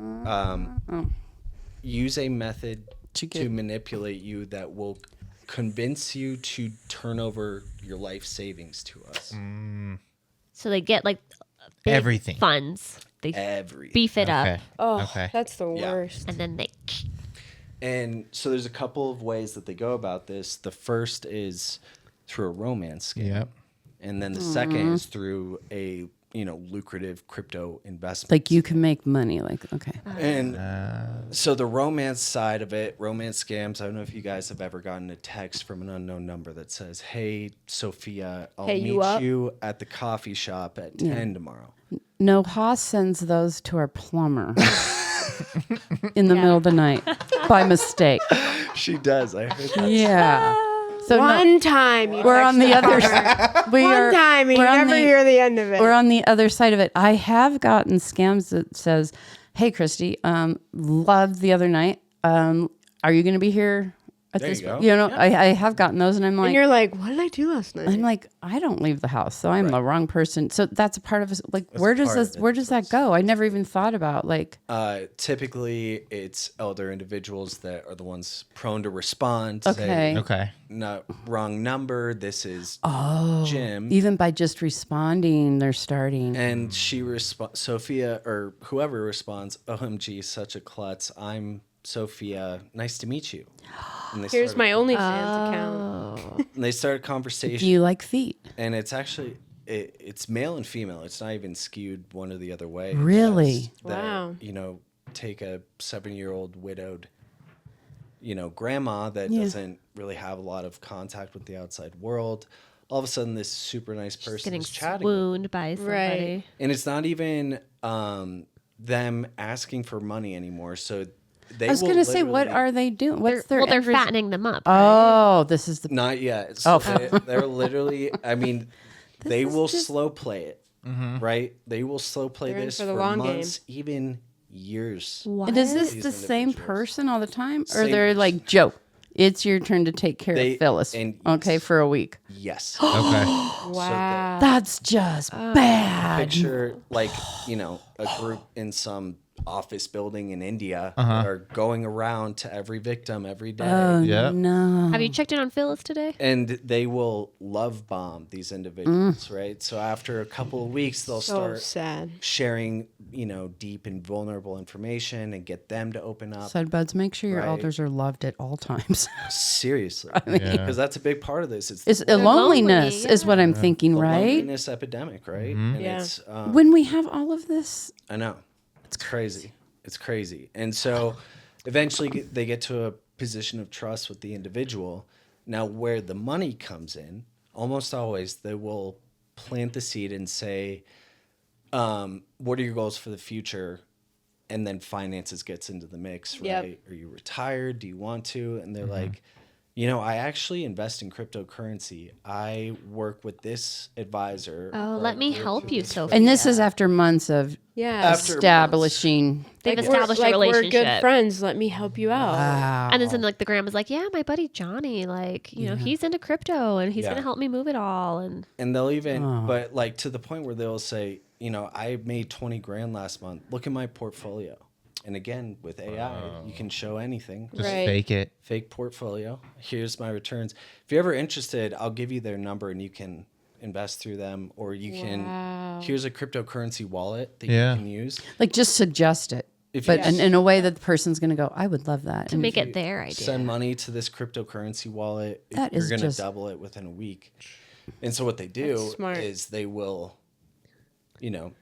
use a method to manipulate you that will convince you to turn over your life savings to us. So they get like big Everything. funds. They Every beef it Okay. up, Oh, Okay. that's the Yeah. worst. and then they. And so there's a couple of ways that they go about this. The first is through a romance scam. Yep. And then the second is through a, lucrative crypto investment. Like you can make money. Like, okay. And so the romance side of it, romance scams, I don't know if you guys have ever gotten a text from an unknown number that says, "Hey, Sophia, I'll Hey, you meet up?" you at the coffee shop at 10 tomorrow." No, Haas sends those to our plumber in the middle of the night by mistake. She does. I heard that. Yeah. So no, One time you we're on the text other. her. We One are. time and you we're on never the- hear the end of it. We're on the other side of it. I have gotten scams that says, "Hey, Christy, loved the other night. Are you going to be here at There this?" you go. I have gotten those, and I'm and like, you're like, what did I do last night? I'm like, I don't leave the house, so I'm the wrong person. So that's a part of it. Like, where does part of this? it, Where does that go? I never even thought about like. Typically, it's elder individuals that are the ones prone to respond. Okay. Say, Okay. "No, wrong number. This is Jim." Even by just responding, they're starting. And she Sophia or whoever responds, "OMG, such a klutz. I'm Sophia. Nice to meet you." And they Here's start- my OnlyFans account. And they start a Do conversation, you like feet? and it's actually it's male and female. It's not even skewed one or the other way. It's Really? just that, Wow. take a 7-year-old widowed, grandma that Yeah. doesn't really have a lot of contact with the outside world. All of a sudden, this super nice person Getting is chatting with swooned by somebody. and it's not even them asking for money anymore. So they I was will going to say, what literally- are they doing? What's their? Well, they're end result? fattening them up. right? Oh, this is the. Not yet. So they're literally. I mean, they is will just- slow play it, right? They will slow play They're in this for for, the long game. months, even years. What? And is this These the same individuals. person all the time, or Same they're person. like, Joe, it's your turn to take care They- of Phyllis, and okay, yes. for a week. Yes. Okay. Wow. That's just bad. Picture like a group in some office building in India that are going around to every victim every day. Oh Yep. no! Have you checked in on Phyllis today? And they will love bomb these individuals, right? So after a couple of weeks, they'll So start sad. sharing, deep and vulnerable information and get them to open up. Side buds, make sure your Right. elders are loved at all times. Seriously, Yeah. because that's a big part of this. It's the loneliness, lonely, is what I'm thinking, the right? loneliness epidemic, right? And Yeah. it's When we have all of this, I know. It's crazy. It's crazy. And so eventually they get to a position of trust with the individual. Now, where the money comes in, almost always they will plant the seed and say, what are your goals for the future? And then finances gets into the mix, Yep. right? Are you retired? Do you want to? And they're like, I actually invest in cryptocurrency. I work with this advisor. Oh, or let me I work help with you, this Sophie. and this is after months of Yeah. After establishing. They've Like, established we're, a like, relationship. We're good friends. Let me help you out. Wow. And then like the grandma's like, yeah, my buddy Johnny, like, he's into crypto and he's Yeah. gonna help me move it all. And And they'll even, but like to the point where they'll say, I made 20 grand last month. Look at my portfolio. And again, with AI, you can show anything. Just Right. fake it. Fake portfolio. Here's my returns. If you're ever interested, I'll give you their number and you can invest through them, or you can. Here's a cryptocurrency wallet that Yeah. you can use. Like just suggest it, If but you in a way that the person's going to go, I would love that. To And make it their idea. send money to this cryptocurrency wallet, That you're is going to just- double it within a week. And so what they do That's smart. is they will,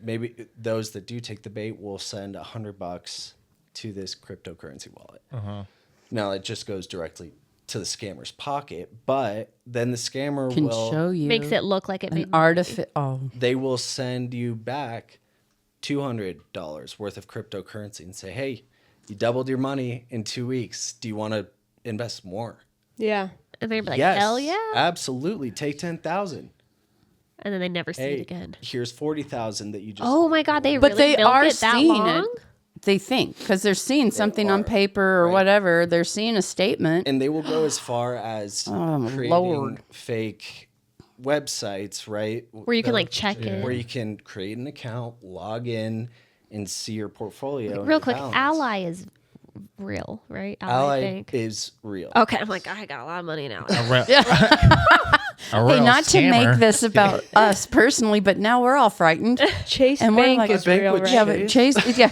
maybe those that do take the bait will send $100 to this cryptocurrency wallet. Now it just goes directly to the scammer's pocket, but then the scammer can will show you Makes it look like it an made artificial. Oh, they will send you back $200 worth of cryptocurrency and say, hey, you doubled your money in 2 weeks. Do you want to invest more? Yeah. And they'd be like, Yes, hell yeah. absolutely. Take 10,000. And then they never see it Hey, again. here's 40,000 that you just. Oh my God, they but really they milk are it that seeing long? it. They think because they're seeing something on are, paper or right. whatever. They're seeing a statement. And they will go as far as creating Lord. fake websites, right? Where you can like check it. Where you can create an account, log in, and see your portfolio. and Real your quick, balance. Ally is real, right? Ally Bank. is real. Okay, I'm like, I got a lot of money now. Hey, not to make this about us personally, but now we're all frightened. Chase And we're Bank like- is Bank real, with right? Yeah, but Chase, yeah.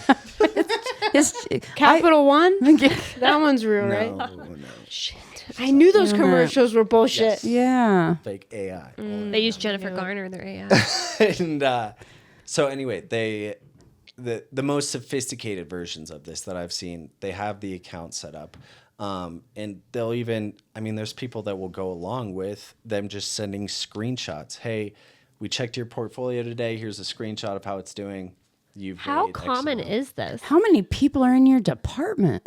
Capital One? I, That one's real, right? No. Shit. I knew those commercials were bullshit. yeah. Fake AI. They use Jennifer Garner in their AI. And so anyway, the most sophisticated versions of this that I've seen, they have the account set up. And they'll even, there's people that will go along with them just sending screenshots. Hey, we checked your portfolio today. Here's a screenshot of how it's doing. How made X common amount. is this? How many people are in your department?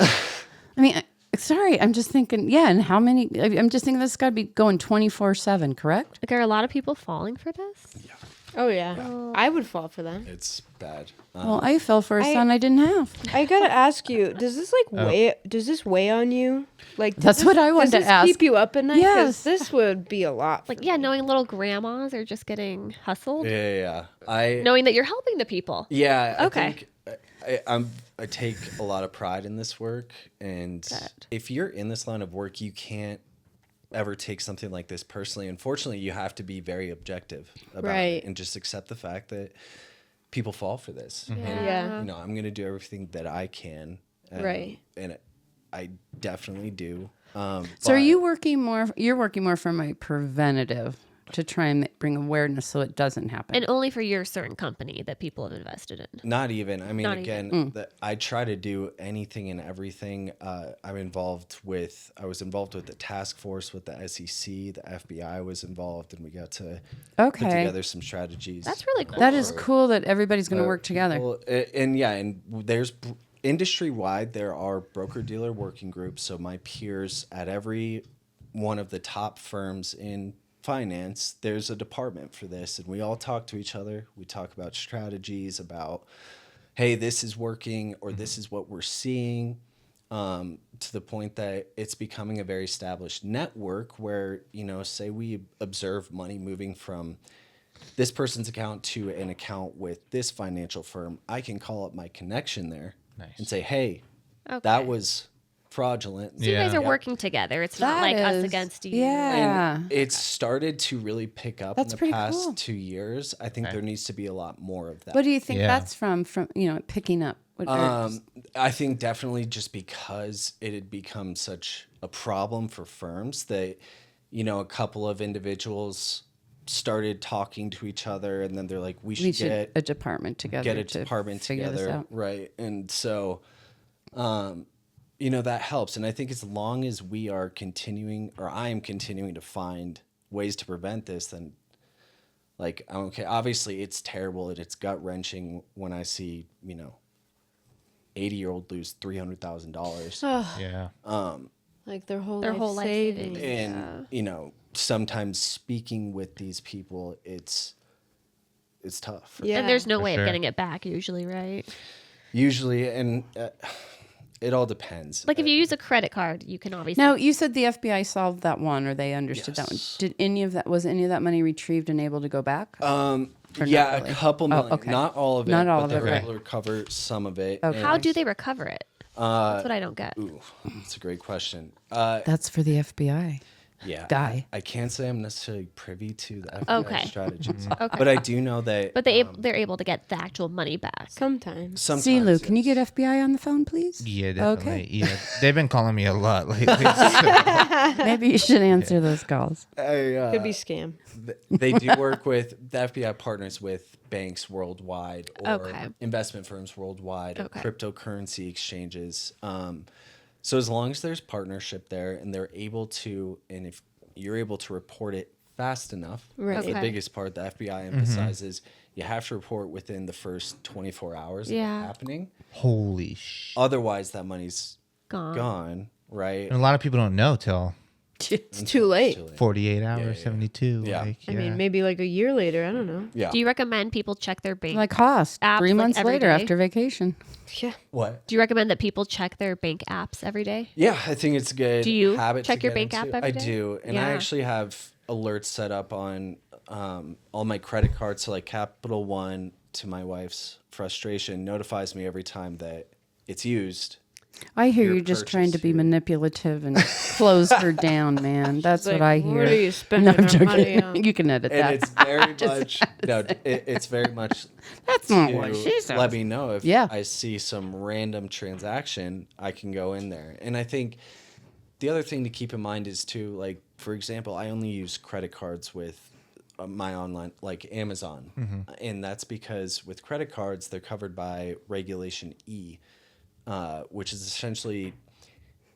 Sorry, I'm just thinking, yeah, and how many? I'm just thinking this has got to be going 24/7, correct? Like, are a lot of people falling for this? Oh, yeah. I would fall for that. It's bad. Well, I fell for a I- son I didn't have. I gotta ask you, does this weigh on you? Like does That's what I wanted does to this ask. keep you up at night? 'Cause Yes. this would be a lot. Like, yeah, knowing little grandmas are just getting hustled, Yeah. I knowing that you're helping the people. Yeah. Okay. I think I take a lot of pride in this work, and if you're in this line of work, you can't ever take something like this personally. Unfortunately, you have to be very objective about Right. it and just accept the fact that people fall for this. Yeah. And, I'm going to do everything that I can. Right. And I definitely do. So but- are you working more? You're working more from a preventative to try and bring awareness so it doesn't happen. And only for your certain company that people have invested in. Not even. Not Again, I try to do anything and everything. I was involved with the task force with the SEC. The FBI was involved, and we got to put together some strategies. That's really cool. that is cool that everybody's going to work together. Well, and there's industry wide. There are broker dealer working groups. So my peers at every one of the top firms in finance, there's a department for this, and we all talk to each other. We talk about strategies, about, hey, this is working, or this is what we're seeing, to the point that it's becoming a very established network where, say we observe money moving from this person's account to an account with this financial firm, I can call up my connection there and say, hey, Okay. that was fraudulent. So you guys Yeah. are working together. It's not That like us is- against you. Yeah. And it's started to really pick up That's in the pretty past cool. 2 years. I think there needs to be a lot more of that. What do you think Yeah. that's from picking up? I think definitely just because it had become such a problem for firms that, a couple of individuals started talking to each other, and then they're like, we we should should get a department together. get a to department figure this together, out. right? And so, that helps. And I think as long as we are continuing, or I am continuing to find ways to prevent this, then, like, okay, obviously it's terrible and it's gut wrenching when I see 80-year-old lose $300,000, Yeah. Like their whole Their whole life savings. savings. and sometimes speaking with these people, it's tough. Yeah. And there's no way sure. of getting it back usually, right? Usually, and it all depends. Like if you use a credit card, you can obviously. Now you said the FBI solved that one, or they understood that one. Yes. Was any of that money retrieved and able to go back? Or not Yeah, really? a couple million. okay. Not all of it. Not all but of they're it, right. able to recover some of it. Okay. How do they recover it? That's what I don't get. Ooh, that's a great question. That's for the FBI. Yeah. Guy. I can't say I'm necessarily privy to the FBI Okay. strategies. Okay. But I do know that But they're able to get the actual money back. Sometimes. sometimes See, Lou, can you yes. get FBI on the phone, please? Yeah, definitely. Okay. Yeah, they've been calling me a lot lately. so- Maybe you should answer those calls. Could be scam. They do work with the FBI partners with banks worldwide or Okay. investment firms worldwide, or Okay. cryptocurrency exchanges. So as long as there's partnership there and they're able to, and if you're able to report it fast enough, that's the Okay. biggest part the FBI emphasizes. You have to report within the first 24 hours of it Yeah. happening. Holy sh! Otherwise, that money's Gone. gone, right? And a lot of people don't know till It's too late. 48 hours, yeah. 72. Yeah. Like, I mean, maybe like a year later. I don't know. Yeah. Do you recommend people check their bank? Like Haas, Apps, 3 like, months every later day? after vacation. Yeah. What? Do you recommend that people check their bank apps every day? Yeah, I think it's a good Do you habit check to your get bank into. app every I day? do. And I Yeah. actually have alerts set up on all my credit cards. So like Capital One, to my wife's frustration, notifies me every time that it's used. I hear Your you just trying to purchase be here. manipulative and close her down, man. That's Like, what I hear. What are you spending No, I'm our money joking. on? You can edit And that. it's very much no, it's very much That's not to what she says. let me know if Yeah. I see some random transaction, I can go in there. And I think the other thing to keep in mind is too, like, for example, I only use credit cards with my online, like Amazon. And that's because with credit cards, they're covered by Regulation E, which is essentially,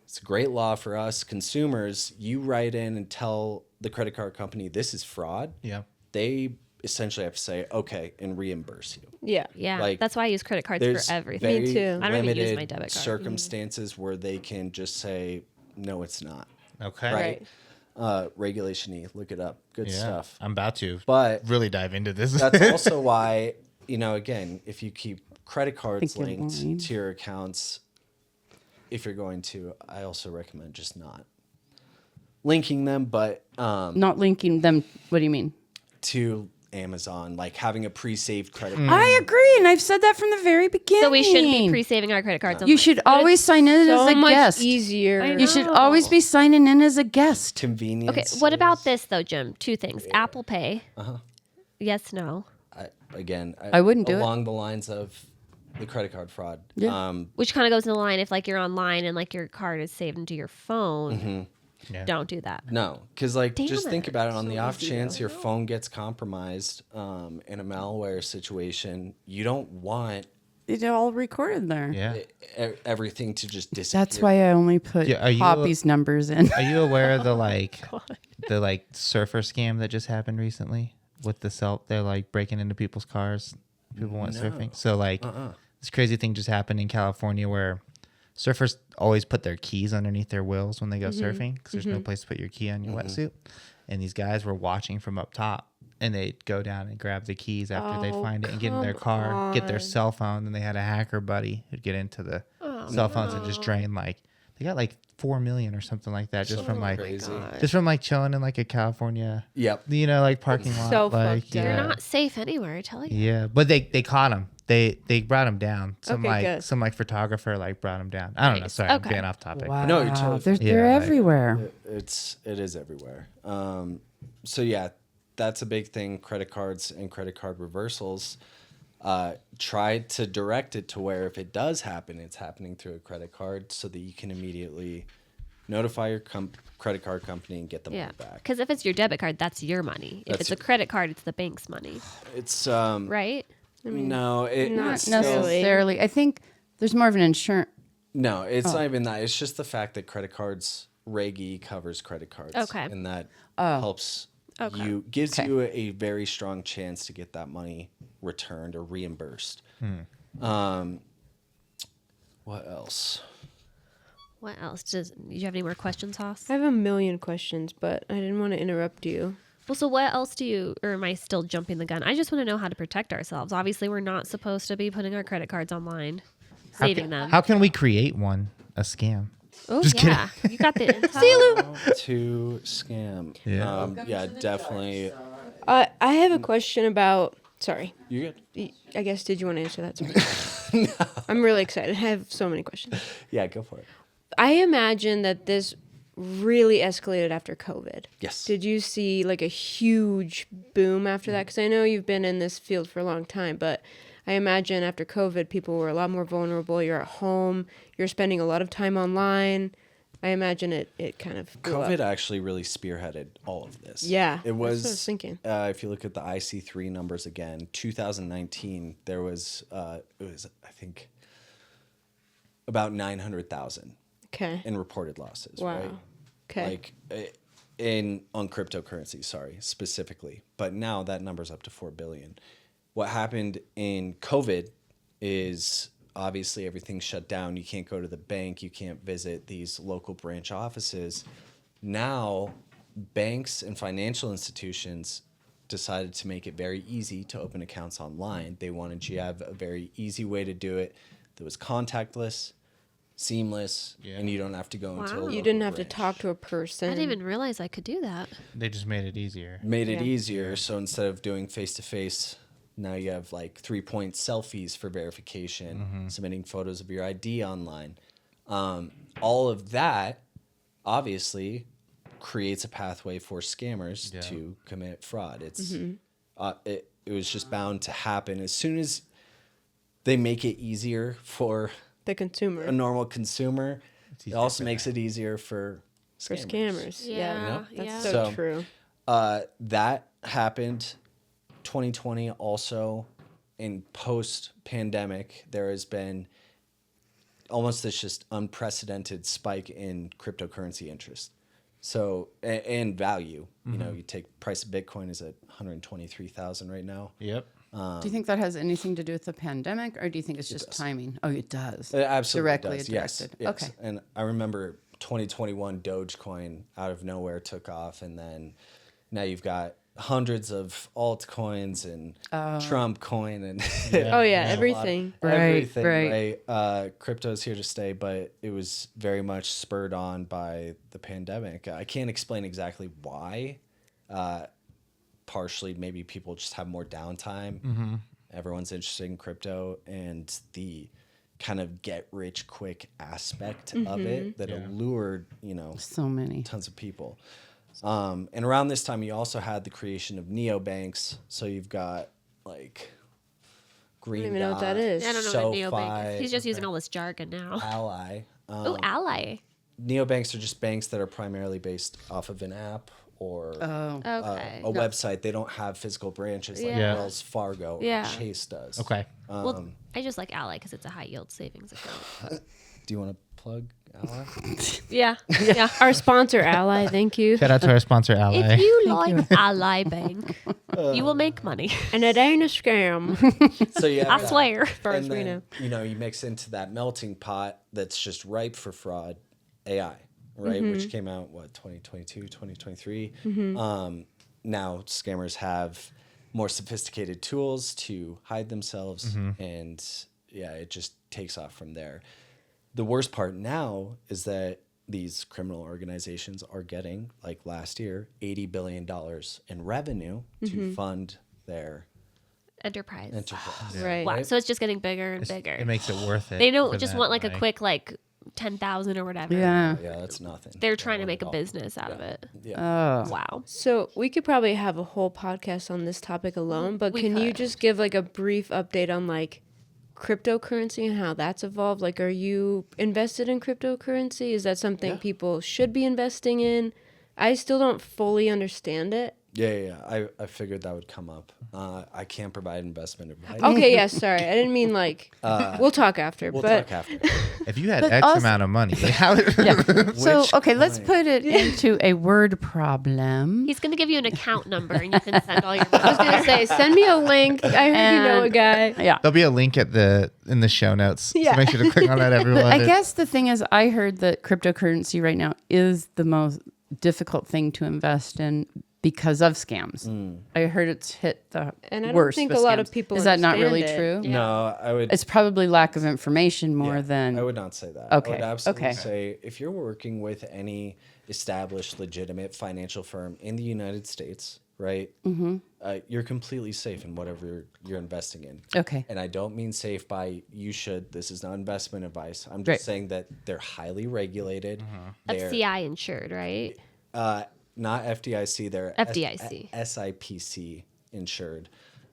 it's a great law for us consumers. You write in and tell the credit card company this is fraud. Yeah. They essentially have to say, okay, and reimburse you. Yeah. Yeah, Like, that's why I use credit cards There's for everything. very Me too. I don't even use my limited debit card. circumstances where they can just say, no, it's not. Okay. Right. Regulation E, look it up. Good Yeah. stuff. I'm about to But really dive into this. that's also why, again, if you keep credit cards think you're linked lying. to your accounts, if you're going to, I also recommend just not linking them, but Not linking them. What do you mean? to Amazon, like having a pre-saved credit Mm. card. I agree, and I've said that from the very beginning. So we shouldn't be pre-saving our credit cards. You should always sign in So as a much guest. easier. I You should No. always be signing in as a guest. Convenience. Okay, what about this though, Jim? Two things: Apple Pay. Yes, no. I wouldn't do it. along the lines of the credit card fraud. Yeah. Which kind of goes in the line if like you're online and like your card is saved into your phone. Yeah. Don't do that. No, because like just Damn think it. about it. On the off chance your phone gets compromised in a malware situation, you don't want It's all recorded there. Yeah. everything to just disappear. That's why I only put Yeah, are you- Poppy's numbers in. Are you aware of the the surfer scam that just happened recently with they're like breaking into people's cars. People went surfing. So this crazy thing just happened in California where surfers always put their keys underneath their wheels when they go surfing because there's no place to put your key on your wetsuit. And these guys were watching from up top and they'd go down and grab the keys after they'd find it and get in their car, get their cell phone. And they had a hacker buddy who'd get into the cell phones and just drain they got 4 million or something like that just from crazy. chilling in a California, Yep. parking lot. So fucked up. You're not safe anywhere, I tell you. Yeah, but they caught him. They brought him down. Some Okay, good. some photographer brought him down. I don't know. Nice. Sorry, Okay. I'm getting off topic. Wow. No, you're totally They're, fine. they're Yeah, everywhere. It is everywhere. So yeah, that's a big thing. Credit cards and credit card reversals. Try to direct it to where if it does happen, it's happening through a credit card, so that you can immediately notify your credit card company and get the Yeah. money back. Because if it's your debit card, that's your money. If That's it's a credit card, it's the bank's money. It's Right? no, it not it's Not still- necessarily. I think there's more of an insurance. No, it's not even that. It's just the fact that credit cards, Reg E covers credit cards. Okay. And that helps Okay. gives Okay. you a very strong chance to get that money returned or reimbursed. What else? What else? Do you have any more questions, Haas? I have a million questions, but I didn't want to interrupt you. Well, so what else or am I still jumping the gun? I just want to know how to protect ourselves. Obviously, we're not supposed to be putting our credit cards online, saving them. How can we create a scam? Oh, Just yeah. You got the intel. To scam. Yeah. Yeah, definitely. I have a question about Sorry. You good? I guess, did you want to answer that? Sorry. No. I'm really excited. I have so many questions. Yeah, go for it. I imagine that this really escalated after COVID. Yes. Did you see like a huge boom after that? Because I know you've been in this field for a long time, but I imagine after COVID, people were a lot more vulnerable. You're at home. You're spending a lot of time online. I imagine it kind of blew COVID up. actually really spearheaded all of this. Yeah, It that's what I was, was thinking. If you look at the IC3 numbers again, 2019, there was, I think, about 900,000 Okay. in reported losses, Wow. right? Okay. Like on cryptocurrency, sorry, specifically. But now that number's up to 4 billion. What happened in COVID is obviously everything's shut down. You can't go to the bank. You can't visit these local branch offices. Now, banks and financial institutions decided to make it very easy to open accounts online. They wanted you to have a very easy way to do it that was contactless, seamless, and you don't have to go into a Wow. You local didn't have to branch. talk to a person. I didn't even realize I could do that. They just made it easier. Made it Yeah. easier. So instead of doing face to face, now you have like 3-point selfies for verification, submitting photos of your ID online. All of that obviously creates a pathway for scammers Yeah. to commit fraud. It's it was just bound to happen as soon as they make it easier for the consumer. a normal consumer. It easier also for makes them. it easier for For scammers. scammers. Yeah. Yeah, That's yeah. so So- true. That happened 2020 also. In post pandemic, there has been almost this just unprecedented spike in cryptocurrency interest. So and value, you know, you take price of Bitcoin is at 123,000 right now. Yep. Do you think that has anything to do with the pandemic, or do you think it's just timing? Oh, it does. It absolutely Directly does. directed. Yes, Okay. yes. And I remember 2021 Dogecoin out of nowhere took off, and then now you've got hundreds of altcoins and Trump coin and Oh yeah, everything. Right, everything. right. Right. Crypto's here to stay, but it was very much spurred on by the pandemic. I can't explain exactly why. Partially, maybe people just have more downtime. Everyone's interested in crypto, and the kind of get rich quick aspect of it that allured, you know, So many. tons of people. And around this time, you also had the creation of neobanks. So you've got like Green even know what that Dot, is. I don't know what neobank is. SoFi, He's just using all this jargon now. Ally. Oh, Ally. Neobanks are just banks that are primarily based off of an app or Okay. a website. They don't have physical branches like Yeah. Wells Fargo Yeah. or Chase does. Okay. Well, I just like Ally because it's a high yield savings account. Do you want to plug Ally? Yeah. Yeah. Our sponsor, Ally. Thank you. Shout out to our sponsor, Ally. If you like Ally Bank, you will make money. And it ain't a scam, So you have I that. swear. as far as And we then, know. you know, you mix into that melting pot that's just ripe for fraud, AI, right? Which came out, 2022, 2023. Now scammers have more sophisticated tools to hide themselves, and yeah, it just takes off from there. The worst part now is that these criminal organizations are getting, like last year, $80 billion in revenue to fund their Enterprise. enterprise. Right. Wow. So it's just getting bigger and bigger. It makes it worth it. They don't for just them, want like a quick 10,000 or whatever. Yeah. Yeah, that's nothing. They're trying to make a business out of it. Yeah. Wow. So we could probably have a whole podcast on this topic alone, but We can you could. just give like a brief update on like cryptocurrency and how that's evolved? Like, are you invested in cryptocurrency? Is that something people should be investing in? I still don't fully understand it. Yeah. I figured that would come up. I can't provide investment advice. Okay, yeah, sorry. I didn't mean like, we'll talk after, We'll but talk after. If you had But X also- amount of money, like how? So, Which okay, let's coin? put it into a word problem. He's going to give you an account number and you can send all your I was money. going to say, send me a link. I heard you know a And- guy. Yeah. There'll be a link in the show notes. Yeah. So make sure to click on that, everyone. I guess the thing is, I heard that cryptocurrency right now is the most difficult thing to invest in because of scams. I heard it's hit the And I don't worst. think with a lot of scams. people Is that not really understand true? No, I would. It's probably lack of information more yeah, than. I would not say that. Okay, I would absolutely okay. say if you're working with any established, legitimate financial firm in the United States, right? You're completely safe in whatever you're investing in. Okay. And I don't mean safe by you should. This is not investment advice. I'm just Right. saying that they're highly regulated. They're FCI insured, right? not FDIC. They're FDIC. SIPC insured.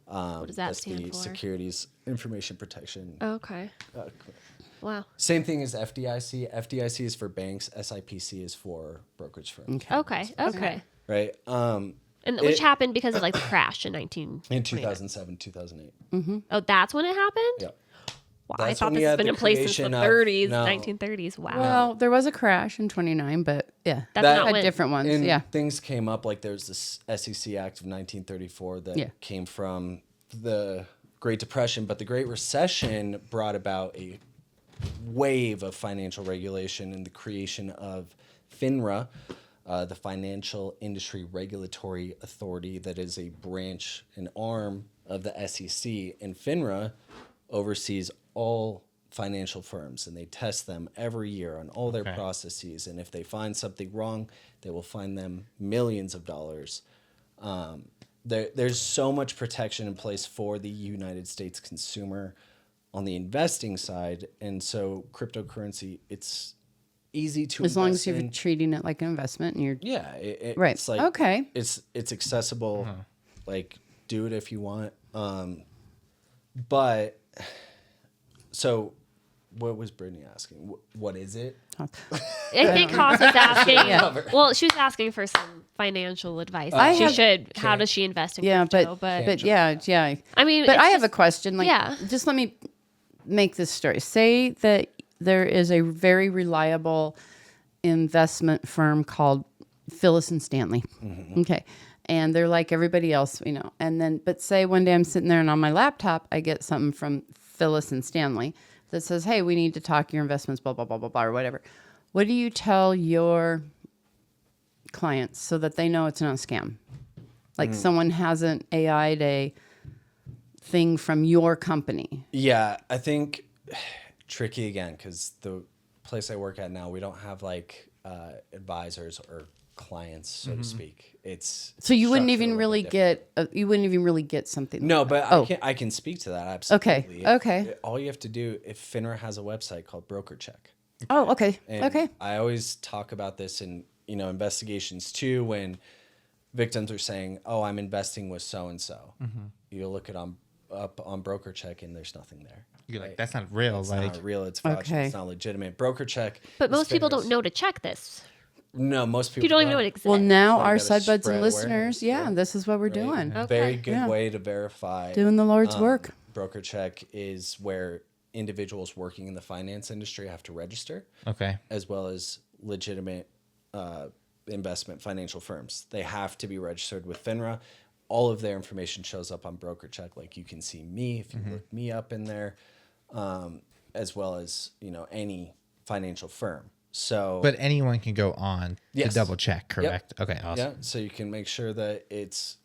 What does that That's stand the for? Securities Information Protection. Okay. Wow. Same thing as FDIC. FDIC is for banks. SIPC is for brokerage firms. Okay. Right. And which happened because of like the crash in In 2007, 2008. Oh, that's when it happened? Yeah. Wow, I That's thought when this you has had been the in place since the creation of- 30s, no. 1930s. Wow. Well, there was a crash in 29, but yeah. That's that- not Had when different ones. And Yeah. things came up like there's this SEC Act of 1934 that Yeah. came from the Great Depression, but the Great Recession brought about a wave of financial regulation and the creation of FINRA, the Financial Industry Regulatory Authority, that is a branch, an arm of the SEC. And FINRA oversees all financial firms, and they test them every year on all their Okay. processes. And if they find something wrong, they will fine them millions of dollars. There's so much protection in place for the United States consumer on the investing side, and so cryptocurrency, it's easy to As long invest as you're in. treating it like an investment and you're Yeah, Right. It's like Okay. It's accessible. Like, do it if you want. But so, what was Brittany asking? What is it? I think Haas was asking. Well, she was asking for some financial advice. I She have- should. How does she invest in yeah, crypto? but yeah. I mean, But it's I have a just- question. Like, yeah. just let me make this story. Say that there is a very reliable investment firm called Phyllis and Stanley. Okay. And they're like everybody else, you know. And then, but say one day I'm sitting there and on my laptop, I get something from Phyllis and Stanley that says, hey, we need to talk your investments, blah, blah, blah, blah, blah, or whatever. What do you tell your clients so that they know it's not a scam? Like someone hasn't AI'd a thing from your company. Yeah, I think tricky again because the place I work at now, we don't have like advisors or clients, so to speak. It's So you wouldn't structured a even little really bit different. you wouldn't even really get something. No, like that. but I can speak to that absolutely. Okay. All you have to do, if FINRA has a website called BrokerCheck. Oh, okay. And Okay. I always talk about this in, investigations too, when victims are saying, "Oh, I'm investing with so and so." You look it up on BrokerCheck, and there's nothing there. You're like, that's not real. It's Like, not real. It's fraudulent. Okay. It's not legitimate. BrokerCheck. But is most people don't FINRA's- know to check this. No, most people You don't even know it exists. Well, now So you our gotta side buds spread and listeners, awareness, yeah, right? this is what we're doing. Very Okay. good Yeah. way to verify. Doing the Lord's work. BrokerCheck is where individuals working in the finance industry have to register, okay. as well as legitimate investment financial firms. They have to be registered with FINRA. All of their information shows up on BrokerCheck. Like you can see me if you look me up in there, as well as any financial firm. So, But anyone can go on Yes. to double check, correct? Okay, awesome. yeah, so you can make sure that it's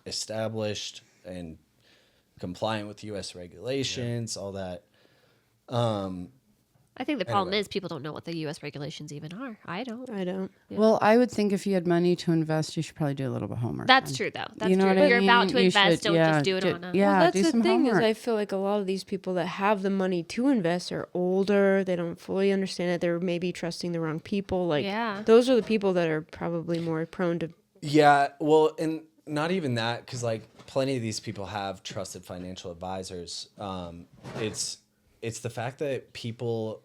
established and compliant with U.S. regulations, all that. I think the problem Anyway. is people don't know what the U.S. regulations even are. I don't. I don't. Well, I would think if you had money to invest, you should probably do a little bit of homework. That's then. true, though. That's You know true. what If I you're about mean? to You invest, should- don't just do it on a. Yeah, Well, do that's the some thing homework. is I feel like a lot of these people that have the money to invest are older. They don't fully understand it. They're maybe trusting the wrong people. Like Yeah. those are the people that are probably more prone to. Yeah, well, and not even that, because like plenty of these people have trusted financial advisors. It's the fact that people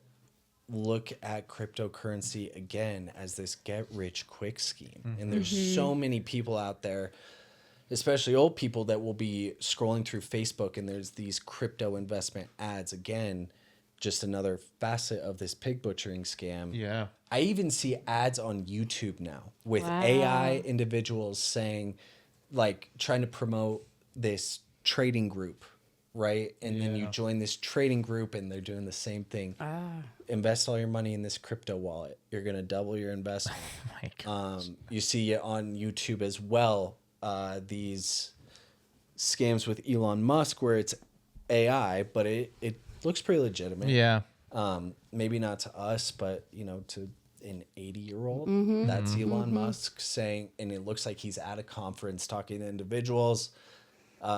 look at cryptocurrency again as this get rich quick scheme, and there's so many people out there, especially old people, that will be scrolling through Facebook, and there's these crypto investment ads again. Just another facet of this pig butchering scam. Yeah. I even see ads on YouTube now with Wow. AI individuals saying, like, trying to promote this trading group, right? And then you join this trading group and they're doing the same thing. Invest all your money in this crypto wallet. You're going to double your investment. Oh my God. You see it on YouTube as well, these scams with Elon Musk where it's AI, but it looks pretty legitimate. Yeah. Maybe not to us, but to an 80-year-old. Mm-hmm. That's Elon Musk saying, and it looks like he's at a conference talking to individuals.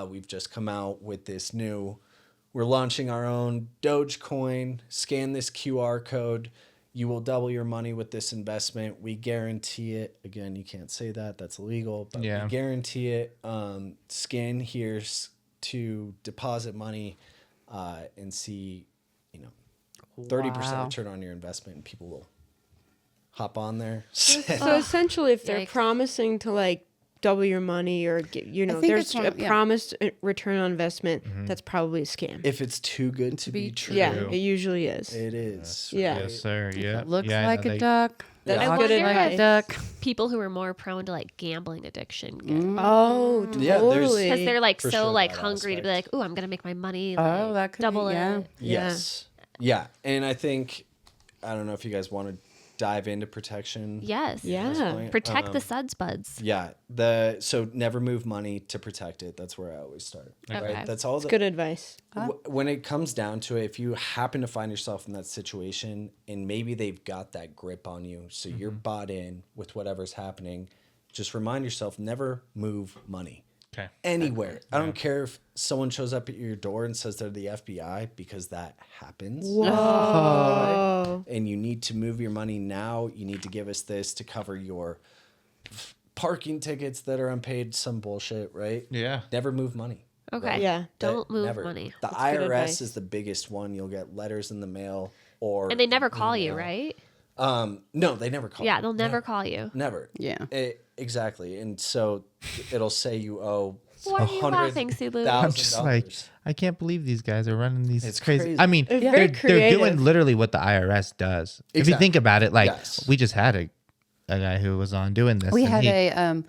We've just come out with this we're launching our own Dogecoin. Scan this QR code. You will double your money with this investment. We guarantee it. Again, you can't say that. That's illegal. But Yeah. we guarantee it. Scan here to deposit money and see, 30% Wow. return on your investment. And people will hop on there. So essentially, if they're Yikes. promising to like double your money or get, think there's it's one- a yeah. promised return on investment, that's probably a scam. If it's too good to be true, Yeah, it usually is. it is. Yeah. Yes, sir. Yeah. Looks yeah, I like know a they- duck. That's I Walks good wonder like a advice. duck. People who are more prone to like gambling addiction Oh, Yeah, there's- totally. because they're like For so sure like that hungry to be like, aspect. oh, I'm gonna make my money. Oh, Like, that could be- double yeah. it. Yes. Yeah. And I think, I don't know if you guys want to dive into protection. Yes. at this Yeah. point. Protect the suds buds. Yeah. So never move money to protect it. That's where I always start. Okay. Right. That's all. It's good advice. When it comes down to it, if you happen to find yourself in that situation and maybe they've got that grip on you, so you're bought in with whatever's happening, just remind yourself never move money. Okay. Anywhere. I don't care if someone shows up at your door and says they're the FBI, because that happens. Whoa. And you need to move your money now. You need to give us this to cover your parking tickets that are unpaid, some bullshit, right? Yeah. Never move money. Okay. Yeah. Don't That- move never. money. The good IRS advice. is the biggest one. You'll get letters in the mail or And they never call you, email. right? No, they never call. Yeah, you. they'll never call you. Never. Yeah. Exactly. And so it'll say you owe Why are you laughing, Sulu? I'm just like, I can't believe these guys are running these It's crazy. crazy. I mean, They're they're, very they're doing creative. literally what the IRS does. If you Exactly. think about it, like Yes. we just had a guy who was on doing this. We and had he- a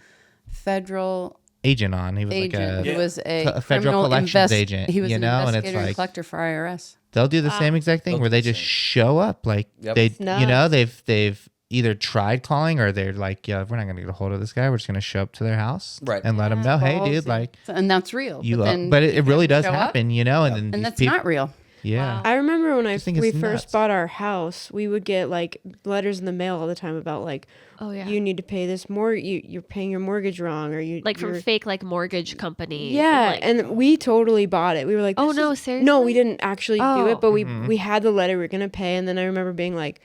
federal agent on. He was agent like who was a a federal criminal collections agent, He was you an know, and it's investigator and like- collector for IRS. they'll do the same exact thing They'll where do they the just same. show up. Like Yep. they, It's you know, nuts. they've either tried calling or they're like, yeah, we're not gonna get a hold of this guy. We're just gonna show up to their house, Right. and let them know, hey, dude, ballsy. like So, and that's real. you. then But it you really can't does show up, happen, you know. And then and these that's people, not real. yeah. I remember when Just think we it's first nuts. bought our house, we would get like letters in the mail all the time about like, Oh, yeah. you need to pay this more. You're paying your mortgage wrong, or Like from you're- fake like mortgage companies. Yeah, Like, and we totally bought it. We were like, Oh, this no, is- seriously? No, we didn't actually do Oh. it, but Mm-hmm. we had the letter we were gonna pay, and then I remember being like,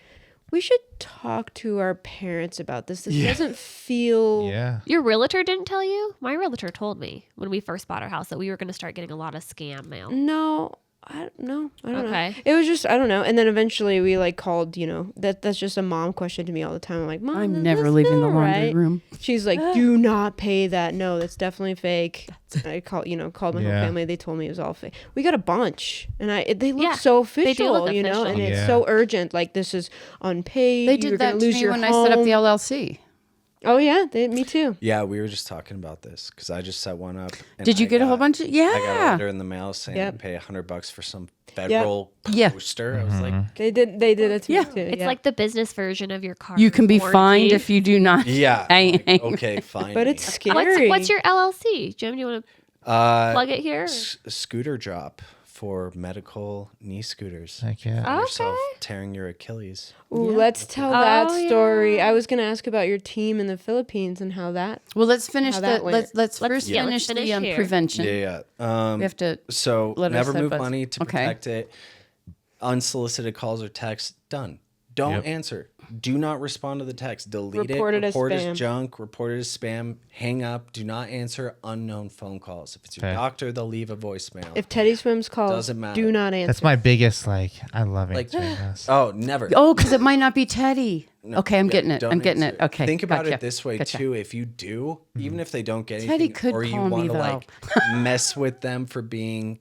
we should talk to our parents about this. This doesn't feel. Yeah. your realtor didn't tell you? My realtor told me when we first bought our house that we were going to start getting a lot of scam mail. No, I don't know. Okay. It was just I don't know. And then eventually we like called. That's just a mom question to me all the time. I'm like, Mom, I'm does never this leaving the feel laundry right? room. She's like, do not pay that. No, that's definitely fake. I called my Yeah. whole family. They told me it was all fake. We got a bunch, and they look Yeah, so they do official, look and official. it's Yeah. so urgent. Like this is unpaid. They You're did gonna that to lose me your when I set up the home. LLC. Oh yeah, me too. Yeah, we were just talking about this because I just set one up. And Did you I get a whole got- bunch of? I got a Yeah. letter in the mail saying Yep. pay $100 for some federal Yeah. poster. I was like, They did it to Yeah. me too. It's yeah. like the business version of your car. You can be warranty. fined if you do not. yeah, Hey, like, okay, fine. but it's scary. What's your LLC? Jim, do you want to plug it here? scooter drop for medical knee scooters. Heck yeah. Find yourself Okay. tearing your Achilles. Ooh, let's tell that Oh, story. yeah. I was gonna ask about your team in the Philippines and how that. Well, let's finish How the. that went. Let's first yeah, finish let's the finish here. prevention. Yeah. We have to. So Let us never have move us- money to okay. protect it. Unsolicited calls or texts, done. Don't Yep. answer. Do not respond to the text. Delete Report it as report spam. as junk. Report it as spam. Hang up. Do not answer unknown phone calls. If it's your Okay. doctor, they'll leave a voicemail. If Teddy Swims calls, Doesn't matter. do not answer. That's my biggest like. I love Like- answering this. oh, never. Oh, because it might not be Teddy. Okay, I'm Yeah, getting it. don't I'm getting it. answer. Okay. Think about gotcha. it this way Gotcha. too. If you do, even if they don't get anything, Teddy could or you call me, want to though. like mess with them for being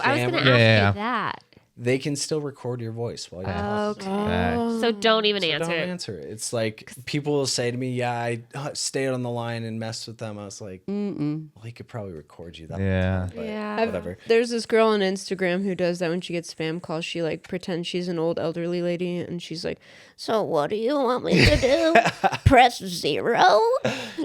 I was going to scammers, ask Yeah. you that. they can still record your voice while you're talking. Facts. So don't even So answer don't it. answer it. It's like people will say to me, "Yeah, I stayed on the line and messed with them." I was like, well, he could probably record you that. Yeah. Time, but Yeah. whatever. There's this girl on Instagram who does that when she gets spam calls. She like pretends she's an old elderly lady and she's like, "So what do you want me to do? Press 0?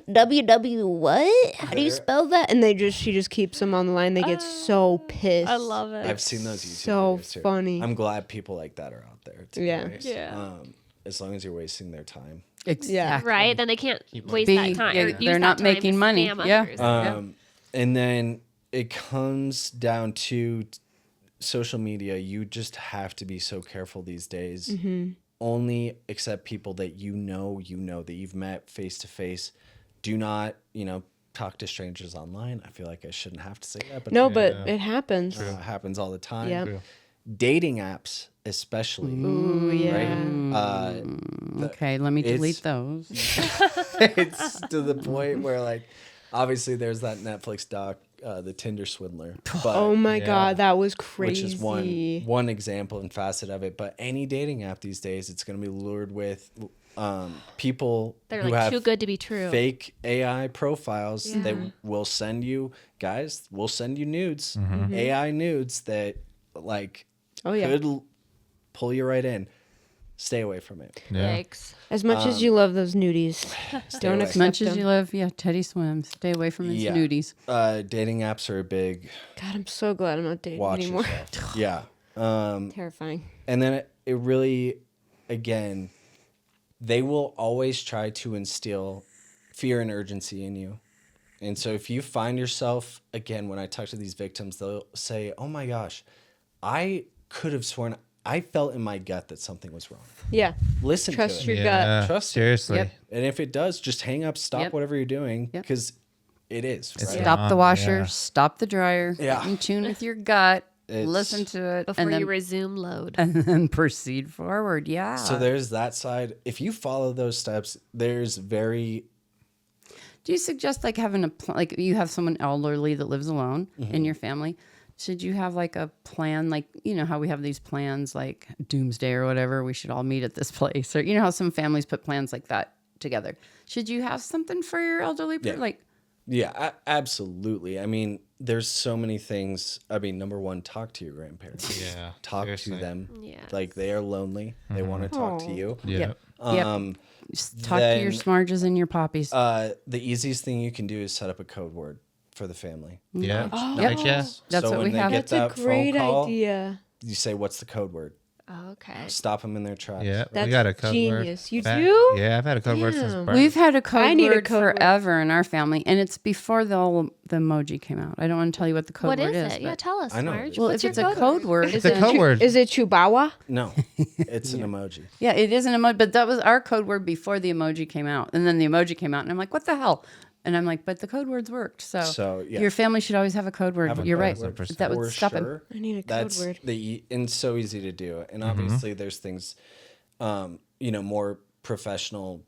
WW what? How do you spell that?" And she just keeps them on the line. They get so pissed. I love it. I've seen those YouTube So videos too. funny. I'm glad people like that are out there. Too, Yeah. right? Yeah. as long as you're wasting their time. Exactly. Right? Then they can't waste Be- that time. yeah, or use they're that not time making to money. scam Yeah. others. And then it comes down to social media. You just have to be so careful these days. Only accept people that you know, that you've met face to face. Do not, talk to strangers online. I feel like I shouldn't have to say that, but No, but it happens. it happens all the time. Yep. Dating apps, especially. Ooh, yeah. Right? Okay, let me It's- delete those. It's to the point where, like, obviously there's that Netflix doc, The Tinder Swindler. But, Oh my God, that was crazy. which is one example and facet of it. But any dating app these days, it's going to be lured with people They're who like have too good to be true. fake AI profiles that will send you nudes, AI nudes that like Oh, yeah. could pull you right in. Stay away from it. Yeah. Yikes. As much as you love those nudies, don't away. accept As much as them. you love, Teddy swims. Stay away from his Yeah. nudies. Dating apps are a big God, I'm so glad I'm not dating watch anymore. yourself. Yeah. Terrifying. And then it really, again, they will always try to instill fear and urgency in you. And so if you find yourself, again, when I talk to these victims, they'll say, oh my gosh, I could have sworn I felt in my gut that something was wrong. Yeah. Listen Trust to your it. gut. Yeah, Trust it. seriously. Yep. And if it does, just hang up, stop Yep. whatever you're doing, Yep. because it is. Right? Stop the washer. Yeah. Stop the dryer. Yeah. Get in tune with your gut. It's- Listen to it. Before and then, you resume load. and then proceed forward. Yeah. So there's that side. If you follow those steps, there's very Do you suggest like having like you have someone elderly that lives alone in your family? Should you have like a plan, like, how we have these plans like doomsday or whatever, we should all meet at this place, or how some families put plans like that together. Should you have something for your elderly Yeah. like absolutely. I mean, there's so many things. I mean, number one, talk to your grandparents. Yeah, Talk seriously. to them. Yeah. Like, they are lonely. They want to talk to you. Yeah. Yep. Just talk to your then, smarges and your poppies. The easiest thing you can do is set up a code word for the family. Yeah. Yep. Heck yeah. That's So what when we they have. get That's a that great phone call, idea. you say, what's the code word? Okay. Stop them in their tracks. Yeah. That's we got a code genius. word. You That- do? Yeah, I've had a code word since Damn. birth. We've had a code I need a word code word. forever in our family, and it's before the emoji came out. I don't want to tell you what the code What word is is. it? Yeah, but- tell us, I know. Marge. well, What's if your it's a code word, It's a code word. Is it Chihuahua? No, it's an emoji. yeah, it is an emoji, but that was our code word before the emoji came out, and then the emoji came out, and I'm like, what the hell? And I'm like, but the code words worked. So, yeah. your family should always have a code word. Have a You're code right. word That would for stop him. sure. I need a code That's word. and so easy to do. And obviously there's things, more professional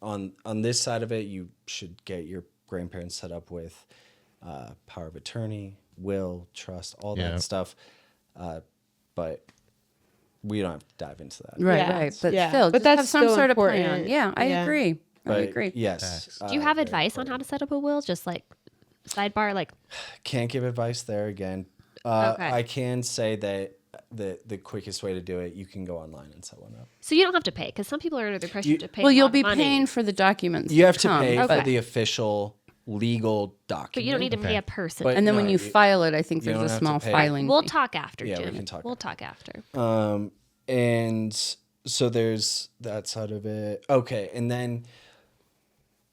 on this side of it. You should get your grandparents set up with power of attorney, will, trust, all Yeah. that stuff. But we don't have to dive into that. Right, Yeah. right. But Yeah. still, But just that's have some still sort of plan. important. Yeah, I Yeah. agree. I But agree. yes. Do you have very advice on how to set up a will? Just like sidebar, like Can't give advice there again. Okay. I can say that the quickest way to do it, you can go online and set one up. so you don't have to pay because some people are under the pressure to pay. Well, a you'll lot of be money, paying for the documents. You have to come, pay but- for the official legal document. but you don't need to pay a person. But- And then No, when you you- file it, I think you there's don't a have to small pay. filing. We'll fee. talk after, Yeah, we Jim. can talk We'll talk after. And so there's that side of it. Okay, and then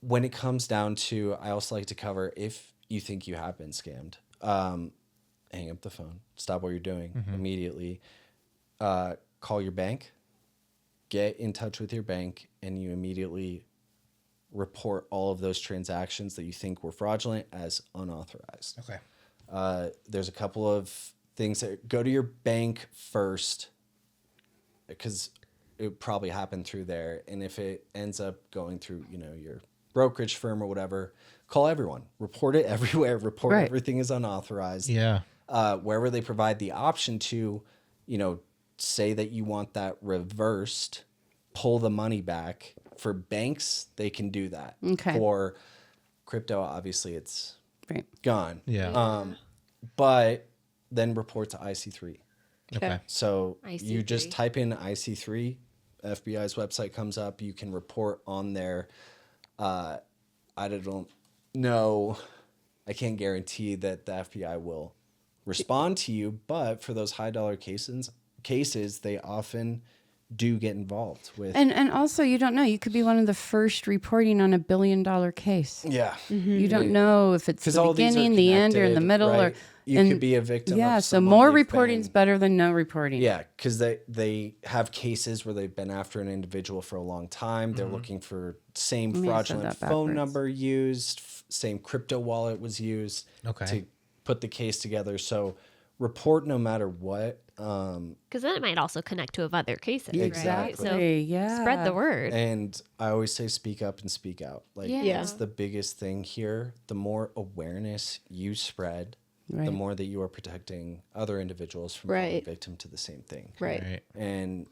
when it comes down to, I also like to cover if you think you have been scammed, hang up the phone, stop what you're doing immediately, call your bank, get in touch with your bank, and you immediately report all of those transactions that you think were fraudulent as unauthorized. Okay. There's a couple of things that go to your bank first, because it probably happened through there. And if it ends up going through, your brokerage firm or whatever, call everyone, report it everywhere, report Right. everything is unauthorized. Yeah. Wherever they provide the option to, say that you want that reversed, pull the money back. For banks, they can do that. Okay. For crypto, obviously it's Right. gone. Yeah. But then report to IC3. Okay. So you just IC3. type in IC3, FBI's website comes up. You can report on there. I don't know. I can't guarantee that the FBI will respond to you, but for those high dollar cases, they often do get involved with. And also, you don't know. You could be one of the first reporting on $1 billion case. Yeah. You don't know if it's 'Cause the all these are beginning, the end, or in the connected, middle, right? or You could be a victim. Yeah, of so someone more they've reporting's been- better than no reporting. Yeah, because they have cases where they've been after an individual for a long time. They're looking for same Maybe I said fraudulent that phone backwards. number used, same crypto wallet was used Okay. to put the case together. So report no matter what. Because then it might also connect to other cases. Right? Exactly. So Yeah. spread the word. And I always say speak up and speak out. Like Yeah. that's the biggest thing here. The more awareness you spread, the Right. more that you are protecting other individuals from falling Right. victim to the same thing. Right. Right. And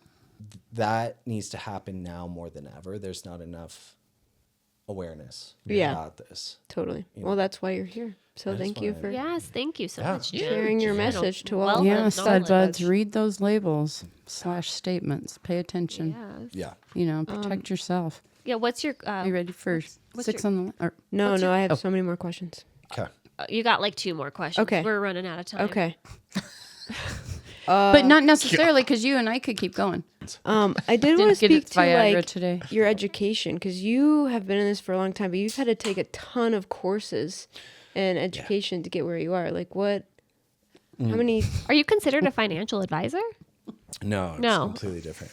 that needs to happen now more than ever. There's not enough awareness Yeah. about this. Totally. Well, that's why you're here. So That's thank you why I- for Yes, thank you so Yeah. much, Jim. sharing your Yeah, message to all. wealth Yeah, of stud knowledge. buds, read those labels / statements. Pay attention. Yes. Yeah. You know, protect yourself. Yeah. What's your? Are you ready for what's 6 your- on the or No, no, I have so many more questions. Okay. You got like 2 more questions. Okay. We're running out of time. Okay. but not necessarily because you and I could keep going. I did want to Didn't get speak its to Viagra like today. your education because you have been in this for a long time, but you've had to take a ton of courses and education to get where you are. Like what? How many? Are you considered a financial advisor? No, it's No. completely different.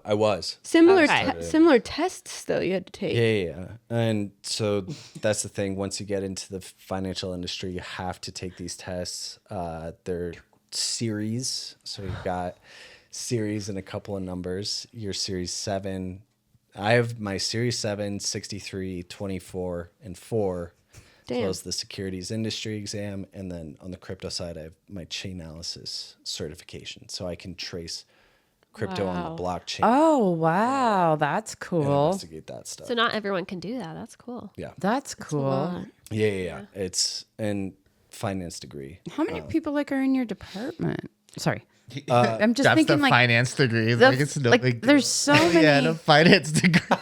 I was. Similar, Okay. similar tests though you had to take. Yeah. And so that's the thing. Once you get into the financial industry, you have to take these tests. They're series. So you've got series and a couple of numbers. Your series 7. I have my series 7, 63, 24, and 4. As well Damn. as the securities industry exam. And then on the crypto side, I have my chain analysis certification. So I can trace crypto on the blockchain Oh wow, that's and cool. investigate that stuff. So not everyone can do that. That's cool. Yeah. That's cool. Yeah. It's and finance degree. How many people like are in your department? Sorry, I'm just That's thinking the like finance degree. the- Like, it's no like, big there's deal. so Yeah, many- the finance degree.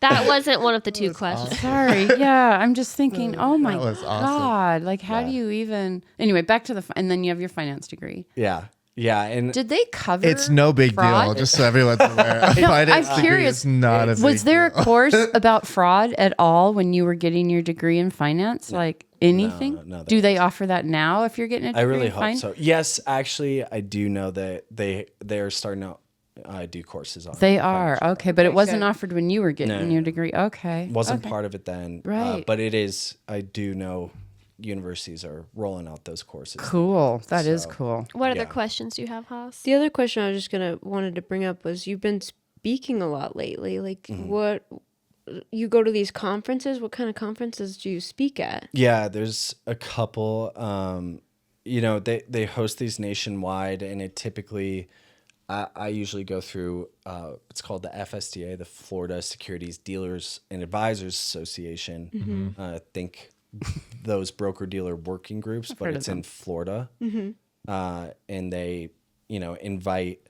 That wasn't one of the 2 questions. sorry. Yeah, I'm just thinking. Oh my was awesome. god! Like, how do you even? Anyway, back to the and then you have your finance degree. Yeah. And Did they cover? It's no big deal, fraud? just so everyone's aware. A finance I'm degree curious. is not a big Was there a deal. course about fraud at all when you were getting your degree in finance? Like anything? no, Do they offer that now if you're getting a degree I really in hope finance? so. Yes, actually, I do know that they're starting to do courses on it. They are. Okay, but it wasn't good. offered when you were getting No. your degree. Okay. Wasn't Okay. part of it then. Right. But it is. I do know universities are rolling out those courses. Cool. That is So- cool. What other Yeah. questions do you have, Haas? The other question I was just wanted to bring up was you've been speaking a lot lately. Like what? You go to these conferences. What kind of conferences do you speak at? Yeah, there's a couple. They host these nationwide, and it typically, I usually go through. It's called the FSDA, the Florida Securities Dealers and Advisors Association. Think those broker dealer working groups, but heard it's of in Florida, and they invite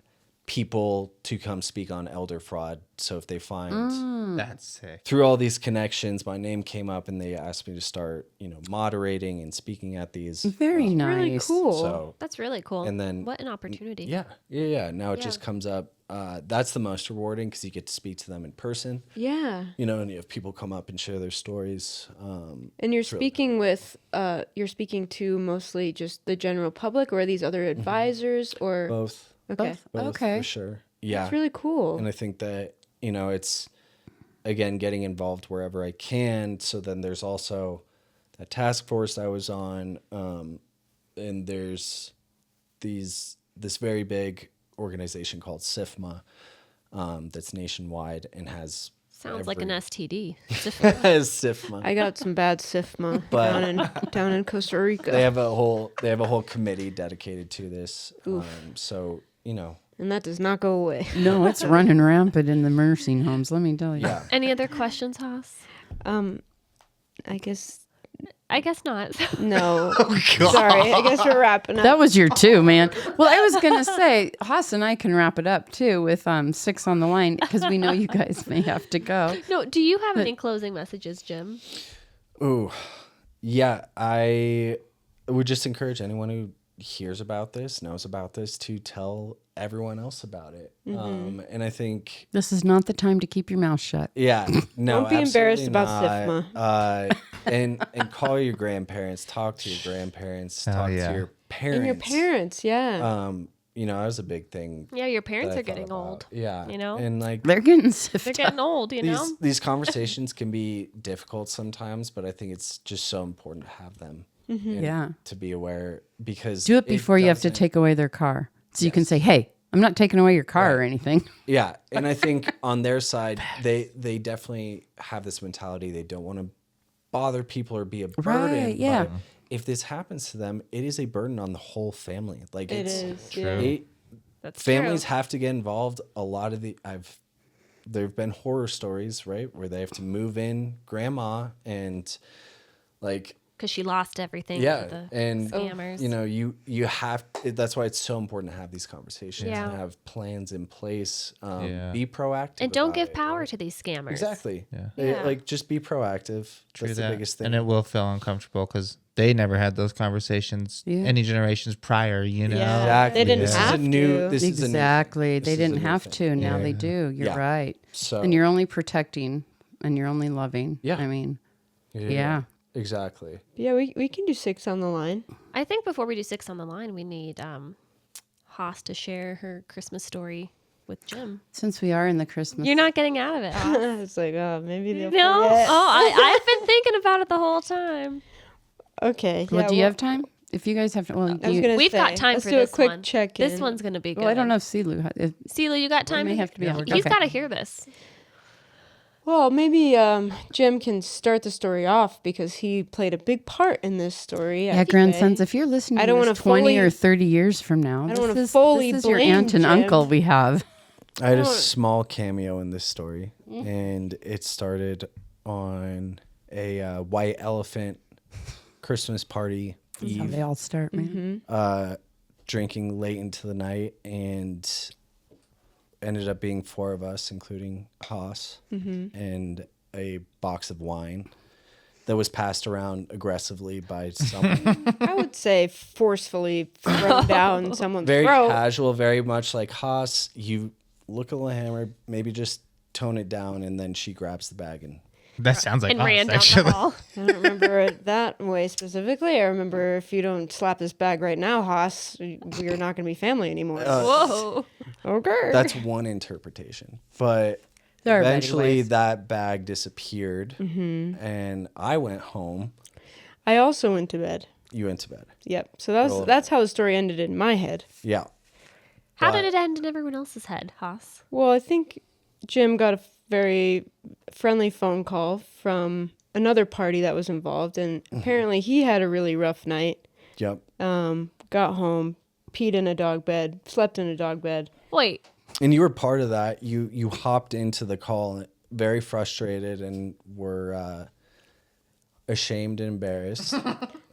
people to come speak on elder fraud. So if they find That's sick. through all these connections, my name came up and they asked me to start, moderating and speaking at these. Very nice. Really cool. So That's really cool. And then- what an opportunity. yeah. Now it just comes up. That's the most rewarding because you get to speak to them in person, Yeah. and you have people come up and share their stories. And you're speaking with you're speaking to mostly just the general public or are these other advisors or Both. okay. Both Okay. for sure. Yeah. That's really cool. And I think that, it's, again, getting involved wherever I can. So then there's also that task force I was on. And there's this very big organization called SIFMA that's nationwide and has. Sounds like an STD. SIFMA. I got some bad SIFMA But- down in Costa Rica. They have a whole committee dedicated to this. So, and that does not go away. No, it's running rampant in the nursing homes. Let me tell you. yeah. Any other questions, Haas? I guess I guess not. no. Sorry. I guess we're wrapping up. That was your 2, man. Well, I was gonna say, Haas and I can wrap it up too with 6 on the line because we know you guys may have to go. No, do you have any closing messages, Jim? Ooh, yeah. I would just encourage anyone who hears about this, knows about this, to tell everyone else about it. Mm-hmm. And I think, This is not the time to keep your mouth shut. yeah, no, Don't be embarrassed absolutely about not. And call your grandparents, talk to your grandparents, talk yeah. to your parents. And your parents, yeah. That was a big thing. Yeah, your parents that I are getting thought about. old. Yeah, you know? and like They're getting sifted. They're getting old, you know? these conversations can be difficult sometimes, but I think it's just so important to have them. And Yeah. to be aware, because Do it before you have to doesn't- take away their car. So you can say, hey, I'm not taking away your car or Right. anything. Yeah, and I think on their side, they definitely have this mentality. They don't want to bother people or be a burden. Right, yeah. But if this happens to them, it is a burden on the whole family. Like It it's is, True. yeah. it- That's families true. have to get involved. A lot of there've been horror stories, right, where they have to move in grandma and like Because she lost everything. yeah, to the and scammers. you know you have that's why it's so important to have these conversations Yeah. and have plans in place. Yeah. Be proactive and don't about give it, power right? to these scammers. Exactly. Yeah. Yeah. Like just be proactive. True That's that. the biggest thing. And it will feel uncomfortable because they never had those conversations Yeah. any generations prior, you know? Yeah. Exactly. They didn't This is have a new. to. This is a new Exactly. thing. They This is a didn't new have thing. to. Now Yeah. they do. You're Yeah. right. So And you're only protecting and you're only loving. Yeah. I mean, yeah. Exactly. Yeah, we can do 6 on the line. I think before we do 6 on the line, we need Haas to share her Christmas story with Jim. Since we are in the Christmas. You're not getting out of it, Haas. It's like, oh, maybe they'll No? forget. Oh, I've been thinking about it the whole time. Okay. Well, yeah, do you have time? If you guys have to, well, I was you, gonna We've got say, time let's for do this a quick one. check-in. This one's going to be good. well, I don't know if Silu, Celia, you got time? may have to be He's on. Okay. got to hear this. Well, maybe Jim can start the story off because he played a big part in this story. yeah, grandsons, if you're listening I to don't this wanna 20 fully- or 30 years from now, I don't this wanna is, fully this is your blame aunt and Jim. uncle we have. I had a small cameo in this story, Mm-hmm. and it started on a white elephant Christmas party That's how eve. they all start, man. Drinking late into the night, and ended up being 4 of us, including Haas, and a box of wine that was passed around aggressively by someone. I would say forcefully thrown down someone's Very throat. casual, very much like Haas. You look a little hammered, maybe just tone it down, and then she grabs the bag and That sounds like And us, ran down actually. the hall. I don't remember it that way specifically. I remember if you don't slap this bag right now, Haas, we're not going to be family anymore. Whoa. Okay. that's one interpretation. But There are better eventually ways. that bag disappeared, and I went home. I also went to bed. You went to bed. Yep. So Roll it. that's how the story ended in my head. Yeah. How But- did it end in everyone else's head, Haas? Well, I think Jim got a very friendly phone call from another party that was involved, and apparently he had a really rough night. Yep. Got home, peed in a dog bed, slept in a dog bed. Wait. And you were part of that. You hopped into the call very frustrated and were ashamed and embarrassed.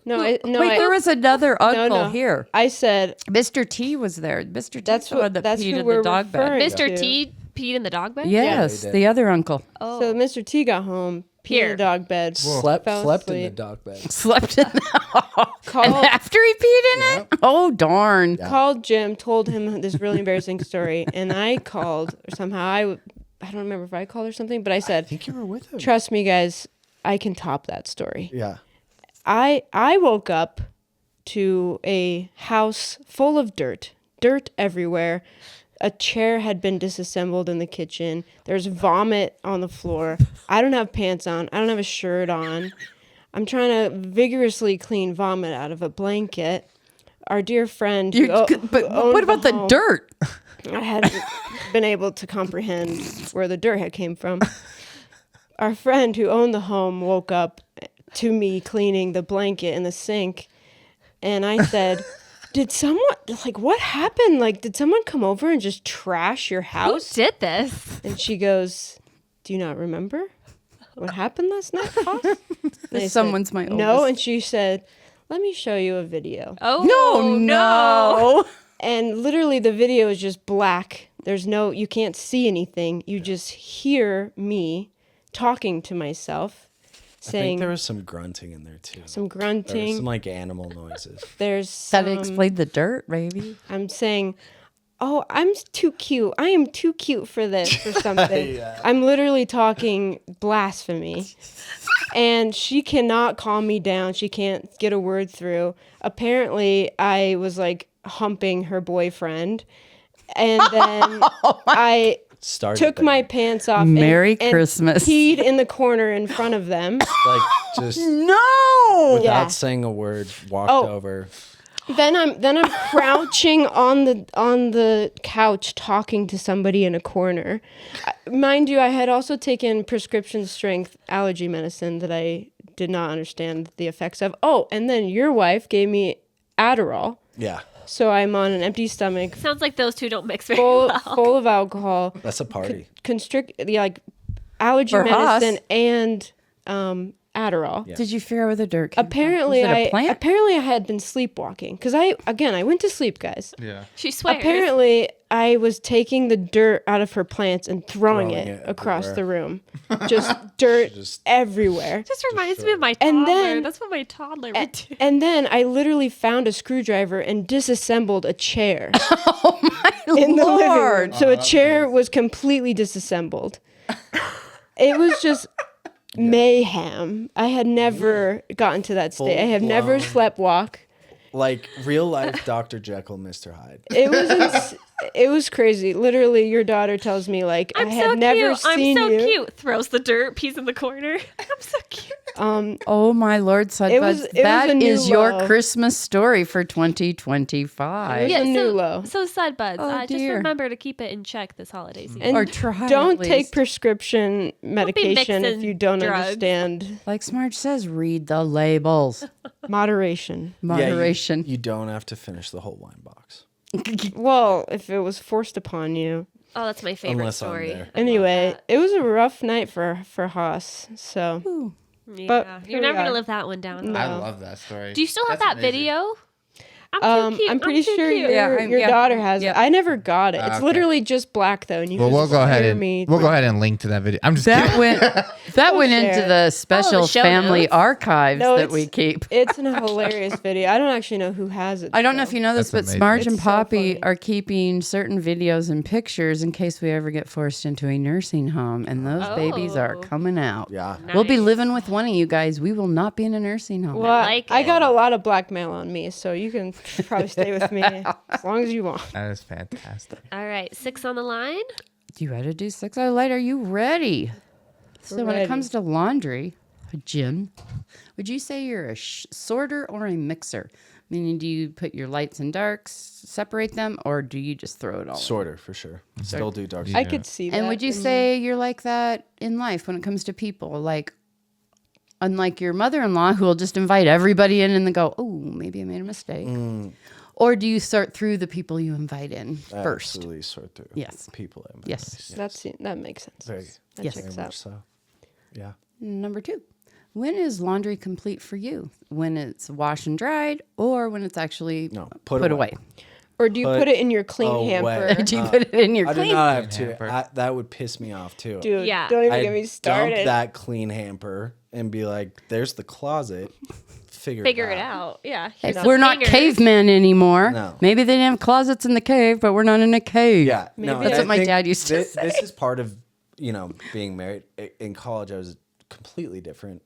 No, Wait, there was another uncle no. here. I said Mr. T was there. Mr. T That's the one what- that that's peed who in we're the dog bed. referring Mr. to. T peed in the dog bed? Yes, they did. the other uncle Oh. so. Mr. T got home, peed in Here. a dog bed, slept fell in the asleep. dog bed. slept in and Called, after he peed in it. Oh darn! called Jim, told him this really embarrassing story, and I called or somehow I don't remember if I called or something, but I I said, think you were with him. "Trust me, guys, I can top that story." Yeah. I woke up to a house full of dirt everywhere. A chair had been disassembled in the kitchen. There's vomit on the floor. I don't have pants on. I don't have a shirt on. I'm trying to vigorously clean vomit out of a blanket. Our dear friend, who But owned what about the home- dirt? I hadn't been able to comprehend where the dirt had came from. Our friend who owned the home woke up to me cleaning the blanket in the sink, and I said, "Did someone what happened? Like, did someone come over and just trash your Who house?" did this? And she goes, "Do you not remember what happened last night, Haas?" And I said, Someone's my No, oldest. and she said, "Let me show you a video." Oh, No. And literally the video is just black. You can't see anything. You just hear me talking to myself, I think saying there was some grunting in there too. some There was grunting. some like animal noises. There's That some, explained the dirt, baby. I'm saying, oh, I'm too cute. I am too cute for this or something. Yeah. I'm literally talking blasphemy. And she cannot calm me down. She can't get a word through. Apparently, I was like humping her boyfriend. And then I Started took there. my pants off Merry and Christmas. peed in the corner in front of them. like just No. without Yeah. saying a word, walked Oh. over. Then I'm crouching on the couch talking to somebody in a corner. Mind you, I had also taken prescription strength allergy medicine that I did not understand the effects of. Oh, and then your wife gave me Adderall. Yeah, So I'm on an empty stomach, Sounds like those two don't mix very full well. full of alcohol, that's a party. like allergy For Haas. medicine and Adderall. Yeah. Did you figure out where the dirt came Apparently from? Was it a plant? apparently I had been sleepwalking because I went to sleep, guys. Yeah. She swears. Apparently I was taking the dirt out of her plants and throwing Throwing it it across everywhere. the room. Just dirt Just- everywhere. Just reminds me of my toddler. And then- That's what my toddler would do. And then I literally found a screwdriver and disassembled a chair in the living room. Lord. So a chair was completely disassembled. It was just mayhem. I had never gotten to that state. I have never Full-blown. sleptwalk. Like real life Dr. Jekyll, Mr. Hyde. It was it was crazy. Literally, your daughter tells me like I'm I so had never cute. I'm seen so you. cute. Throws the dirt, pees in the corner. I'm so cute. Oh my Lord, It was- Sudbuds. it was That a new is your low. Christmas story for 2025. Yeah. a new low. So Sudbuds, Oh, just dear. remember to keep it in check this holiday season. And Or try don't at take least. prescription medication if mixing you don't drugs. understand Like Smarge says, read the labels. moderation. Moderation. Yeah, you don't have to finish the whole wine box. Well, if it was forced upon you. Oh, that's my favorite Unless I'm story. there. I love Anyway, that. it was a rough night for Haas. So Yeah. but here You're we never gonna are. live that one down. No. I love that story. Do you still have That's that amazing. video? I'm too cute. I'm pretty too sure cute. your Yeah, daughter has yeah. it. I never got it. It's Okay. literally just black though, and you Well, can we'll just go ahead hear and me. we'll go ahead and link to that video. I'm just That kidding. went share into it. the special show family notes. archives No, that it's- we keep. It's an hilarious video. I don't actually know who has it. I don't know though. if you know this, That's but amazing. Smarge and It's so Poppy funny. are keeping certain videos and pictures in case we ever get forced into a nursing home, and those babies are Oh. coming out. Yeah. We'll be Nice. living with one of you guys. We will not be in a nursing home. Well, like I it. got a lot of blackmail on me, so you can probably stay with me as long as you want. That is fantastic. All right, 6 on the line. You got to do 6 hours later. Are you ready? So when it ready. comes to laundry, Jim, would you say you're a sorter or a mixer? Meaning, do you put your lights and darks, separate them, or do you just throw it all? in? Sorter for sure. Still do dark. I could see that. And would you in say you're like that in life when it comes to people? Like, unlike your mother-in-law who will just invite everybody in and then go, oh, maybe I made a mistake. Or do you sort through the people you invite in first? Absolutely sort through. Yes. People. in my Yes. life. that makes sense. Very, That Yes. checks very out. much so. Yeah. Number 2, when is laundry complete for you? When it's washed and dried or when it's actually No, put put away? Or do you put it in your clean away. hamper? Do you put it in your I do clean? not have to. hamper. That would piss me off too. Dude, Yeah. don't even I'd get me dump started. that clean hamper and be like, "There's the closet. Figure It out. Yeah. If here's we're some not fingers. cavemen anymore, No. maybe they didn't have closets in the cave, but we're not in a cave. Yeah, no, Maybe That's I what my think dad used to say. This is part of being married. In college, I was completely different.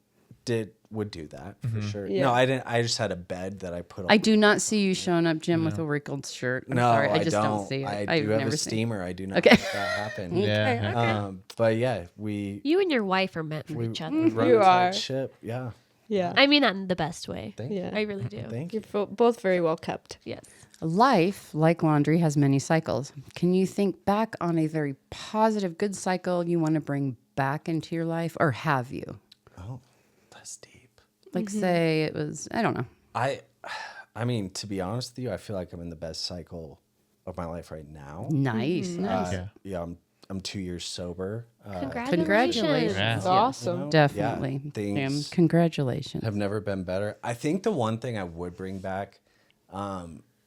Would do that for sure. Yeah. No, I didn't. I just had a bed that I put on. I do not see you showing up, Jim, with a wrinkled shirt. I'm no, sorry. I I just don't see it. I I've do have never a seen it. steamer. I do not Okay. let that happen. Yeah. But yeah, we You and your wife are meant for each other. run You a tight are. ship. Yeah. yeah. I mean that in the best way. Yeah. I really do. Thank You're you. both very well kept. Yes. Life, like laundry, has many cycles. Can you think back on a very positive, good cycle you want to bring back into your life, or have you? Oh, that's deep. Like, say it was, I don't know. I mean, to be honest with you, I feel like I'm in the best cycle of my life right now. Nice. Nice. Yeah, I'm 2 years sober. Congratulations. Yeah. That's awesome. Definitely. Yeah, Jim, things congratulations. have never been better. I think the one thing I would bring back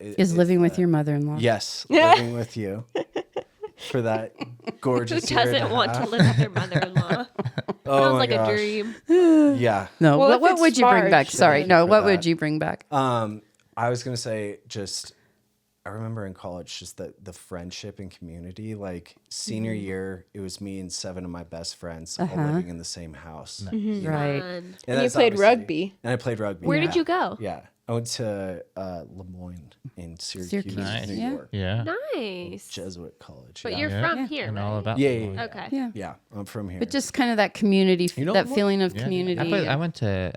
Is living with your mother-in-law. yes, living with you for that gorgeous Who year and doesn't a want to half. live with their mother-in-law? Sounds my like gosh. a dream. Yeah. No, Well, if what it's would you bring back? March, Sorry, then- no, For what would that. you bring back? I was gonna say just I remember in college just the friendship and community. Like senior year, it was me and 7 of my best friends all living in the same house. Right. Fun. And you that's played obviously- rugby. And I played rugby. Where did you go? Yeah, I went to Lemoyne in Syracuse, Syracuse. Nice. New Yeah. York, Yeah. Nice. Jesuit college. But yeah. you're Yeah. from here, And right? all about Yeah, the yeah, Lord. yeah. Okay. Yeah. Yeah, I'm from here. But just kind of that community, You know that what? feeling of Yeah. community. I went to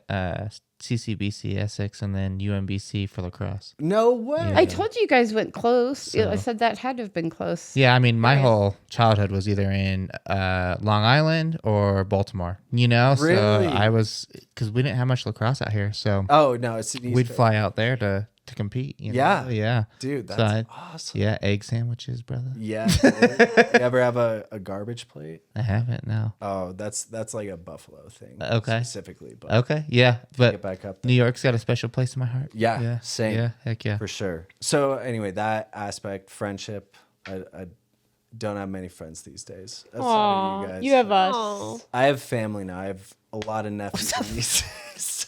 CCBC Essex and then UMBC for lacrosse. no way. I told you guys went close. So- I said that had to have been close. Yeah, I mean, my whole childhood was either in Long Island or Baltimore. You know, Really? so I was because we didn't have much lacrosse out here, so Oh no, it's an East we'd Coast. fly out there to compete. You know? Yeah. Yeah, Dude, So that's awesome. Yeah, egg sandwiches, brother. Yeah. You ever have a garbage plate? I haven't now. Oh, that's like a Buffalo thing. Okay. Specifically, but Okay, yeah, but get back up New there. York's got a special place in my heart. Yeah, same. Yeah, heck yeah. For sure. So anyway, that aspect, friendship, I don't have many friends these days. That's Aw, you guys. you have us. Oh. I have family now. I have a lot of nephews and nieces.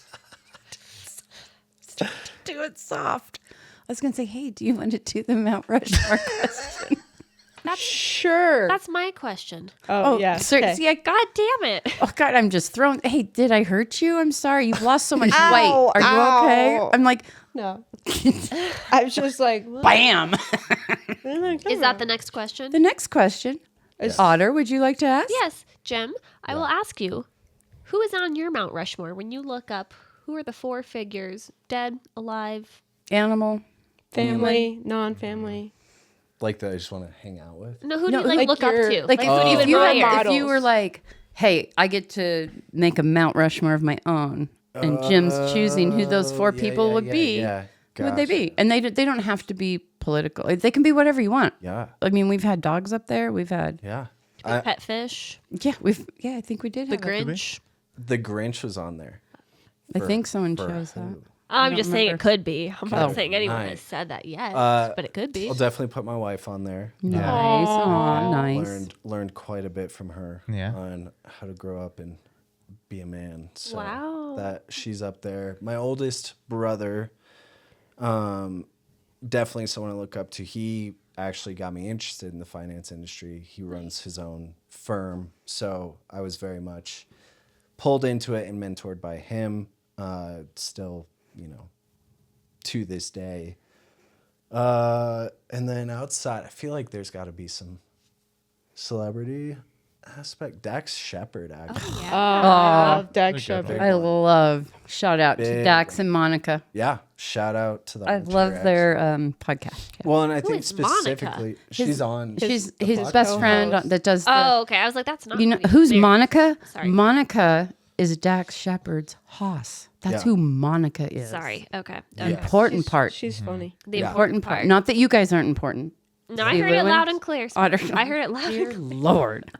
Do it soft. I was going to say, hey, do you want to do the Mount Rushmore question? Sure. That's my question. oh, yeah. sir, okay. see, God damn it. oh, God, I'm just thrown. Hey, did I hurt you? I'm sorry. You've lost so much Ow, weight. Are you okay? ow. I'm like, No. I was just like, what? bam. Is that the next question? The next question. Otter, would you like to ask? Yes, Jim. I will ask you, who is on your Mount Rushmore when you look up? Who are the 4 figures, dead, alive? Animal. family, non-family? Like that I just want to hang out with. No, who do No, you like, like look up your- to? Like, who do if, you you admire? had, if you Models. were like, hey, I get to make a Mount Rushmore of my own, and Jim's choosing who those 4 people would be, who would they be? And they don't have to be political. They can be whatever you want. Yeah. I mean, we've had dogs up there. We've had Yeah. Pet fish, I think we did the have a- Grinch. The Grinch was on there. I think someone for chose who? that. I'm don't just saying it remember. could be. I'm not Oh, saying anyone nice. has said that yet, but it could be. I'll definitely put my wife on there. Nice. Aw, nice. Learned quite a bit from her Yeah. on how to grow up and be a man. So Wow. that she's up there. My oldest brother, definitely someone to look up to. He actually got me interested in the finance industry. He runs his own firm, so I was very much pulled into it and mentored by him. Still, to this day. And then outside, I feel like there's got to be some celebrity aspect. Dax Shepard, actually. I love Dax Good Shepard. I love shout out to Big Dax and Monica. Yeah, shout out to the. I love their podcast. Yeah. Well, and I think is Monica? specifically, she's on. She's the his podcast. best friend co-host. that does the. Oh, okay. I was like, that's not. You know who he who's married. Monica? Sorry. Monica is Dax Shepard's Hoss. That's Yeah. who Monica is. Sorry. Okay. Yeah. Important part. She's funny. The Yeah. important part. Not that you guys aren't important. No, I See, heard it Lewin? loud and clear. Otter. I heard it loud and Dear clear. Lord.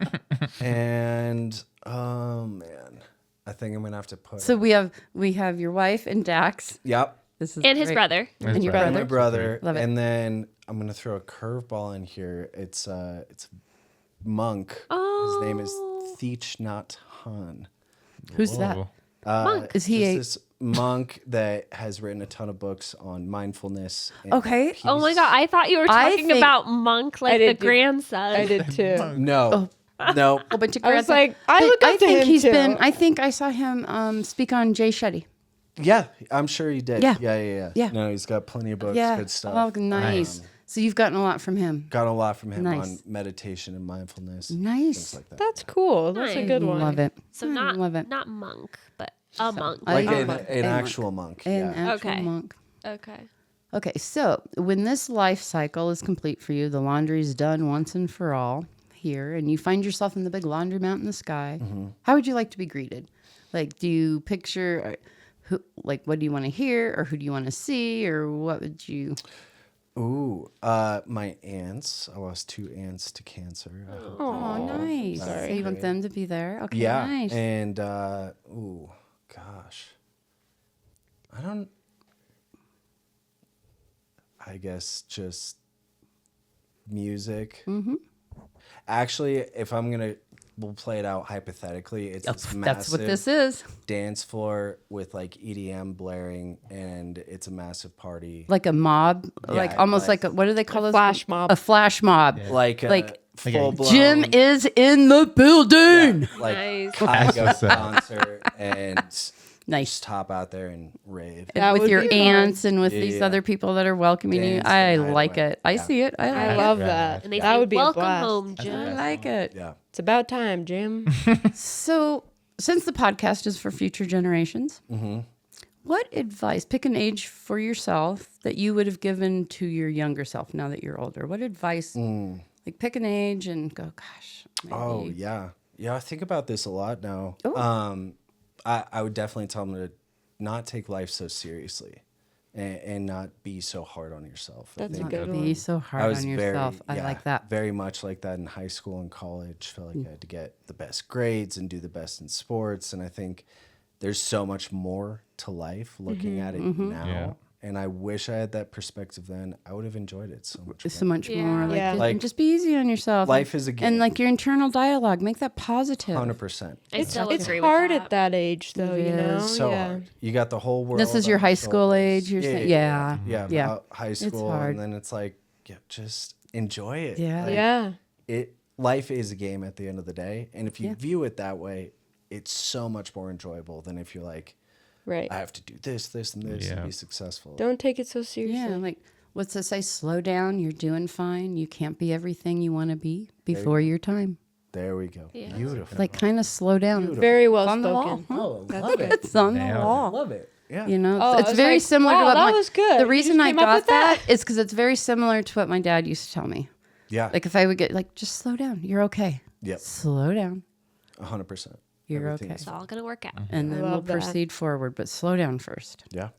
And oh man, I think I'm gonna have to put. So we have your wife and Dax. Yep. This is And his great. brother. And your And brother. my brother. Love it. And then I'm gonna throw a curveball in here. It's monk. Oh. His name is Thich Nhat Hanh. Who's that? Whoa. Monk. Is he Just a this monk that has written a ton of books on mindfulness. And Okay. peace. Oh my god! I thought you were I talking think- about Monk, like the did too. grandson. I did too. No, no. whole bunch of I was grads? like, I But look up I to think him he's too. been. I think I saw him speak on Jay Shetty. Yeah, I'm sure he did. Yeah. Yeah. No, he's got plenty of books. Yeah. Good stuff. Oh, nice. So you've gotten a lot from him. Got a lot from him Nice. on meditation and mindfulness. Nice. Things like that. That's cool. That's a Nice. good one. Love it. So I not love it. not Monk, but a monk. Like I- an monk. actual monk. An Yeah. actual Okay. monk. Okay. Okay, so when this life cycle is complete for you, the laundry's done once and for all here, and you find yourself in the big laundry mountain in the sky, how would you like to be greeted? Like, do you picture, who, like, what do you want to hear, or who do you want to see, or what would you? Ooh, my aunts. I lost 2 aunts to cancer. I hope Oh, nice. So you want them to be there? Okay, Yeah, nice. and ooh, gosh, I guess just music. Mm-hmm. Actually, if I'm gonna we'll play it out hypothetically. It's this That's what massive this is. dance floor with like EDM blaring, and it's a massive party. Like a mob, like Yeah, almost like a, what do they call those? flash mob. A flash mob. Like like full blown Jim is in the building. like Nice. high what's up. concert and Nice. just hop out there and rave. That with would your be fun. aunts and with Yeah, these yeah. other people that are welcoming you. Dance the I night like away. it. I Yeah. see it. I I like love Right. that. And they That say, would be a welcome blast. home, it. Jim. I like it. Yeah. It's about time, Jim. So, since the podcast is for future generations, what advice, pick an age for yourself that you would have given to your younger self now that you're older? What advice, like pick an age and go, gosh. Maybe. Oh yeah. Yeah, I think about this a lot now. I would definitely tell them to not take life so seriously and not be so hard on yourself. I That's a think good Be one. so I hard was on yourself. very, I like that. Very much like that in high school and college. Felt like I had to get the best grades and do the best in sports. And I think there's so much more to life looking at it now. Yeah. And I wish I had that perspective then. I would have enjoyed it so much. So much Yeah. more. Like, Yeah. just, Like, and just be easy on yourself. life is a game. And like your internal dialogue, make that positive. 100%. I still It's agree hard with at that age, though. It You know. is. So yeah. hard. You got the whole world. This is your on high your school shoulders. age. You're saying, yeah. Yeah, about high school, hard. and then it's like, yeah, just enjoy it. Yeah. Like, Yeah. life is a game at the end of the day, and if you Yeah. view it that way, it's so much more enjoyable than if you're like, Right. I have to do this, this, and this Yeah. to be successful. Don't take it so seriously. Yeah. Like, what's it say? Slow down. You're doing fine. You can't be everything you want to be before your time. There we go. Yeah. Beautiful. Like, kind of slow down. Very well It's on the spoken. wall. oh, love it. It's on the Nailed it. wall. Love it. Yeah. You know, Oh, I it's was very like, similar to wow, what that my, was good. The You reason just I came up got with that? that is because it's very similar to what my dad used to tell me. Yeah. Like if I would get like, just slow down. You're okay. Yep. Slow down. 100%. You're Everything okay. is It's all going to work out. And then we'll love that. proceed forward, but slow down first. Yeah.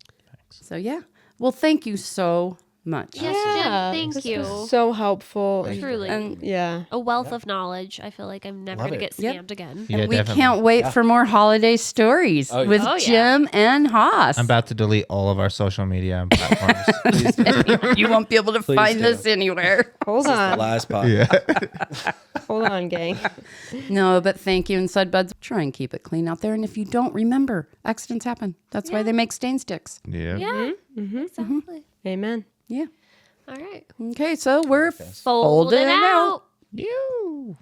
So yeah. Well, thank you so much. Yes, Yeah. Jim, This thank you. was so helpful. Truly. And Yeah. a wealth of knowledge. I feel like I'm never Love going to it. get Yep. scammed again. Yeah, we definitely. can't wait for more holiday stories Oh, yeah. with Oh, yeah. Jim and Haas. I'm about to delete all of our social media platforms. You won't be able to find do. this anywhere. Hold on. Last pod. Hold on, gang. No, but thank you. And Sudbuds, try and keep it clean out there. And if you don't remember, accidents happen. That's why they make stain sticks. Yeah. Yeah, Mm-hmm. exactly. Amen. Yeah. All right. Okay, so we're Folding folding out. out.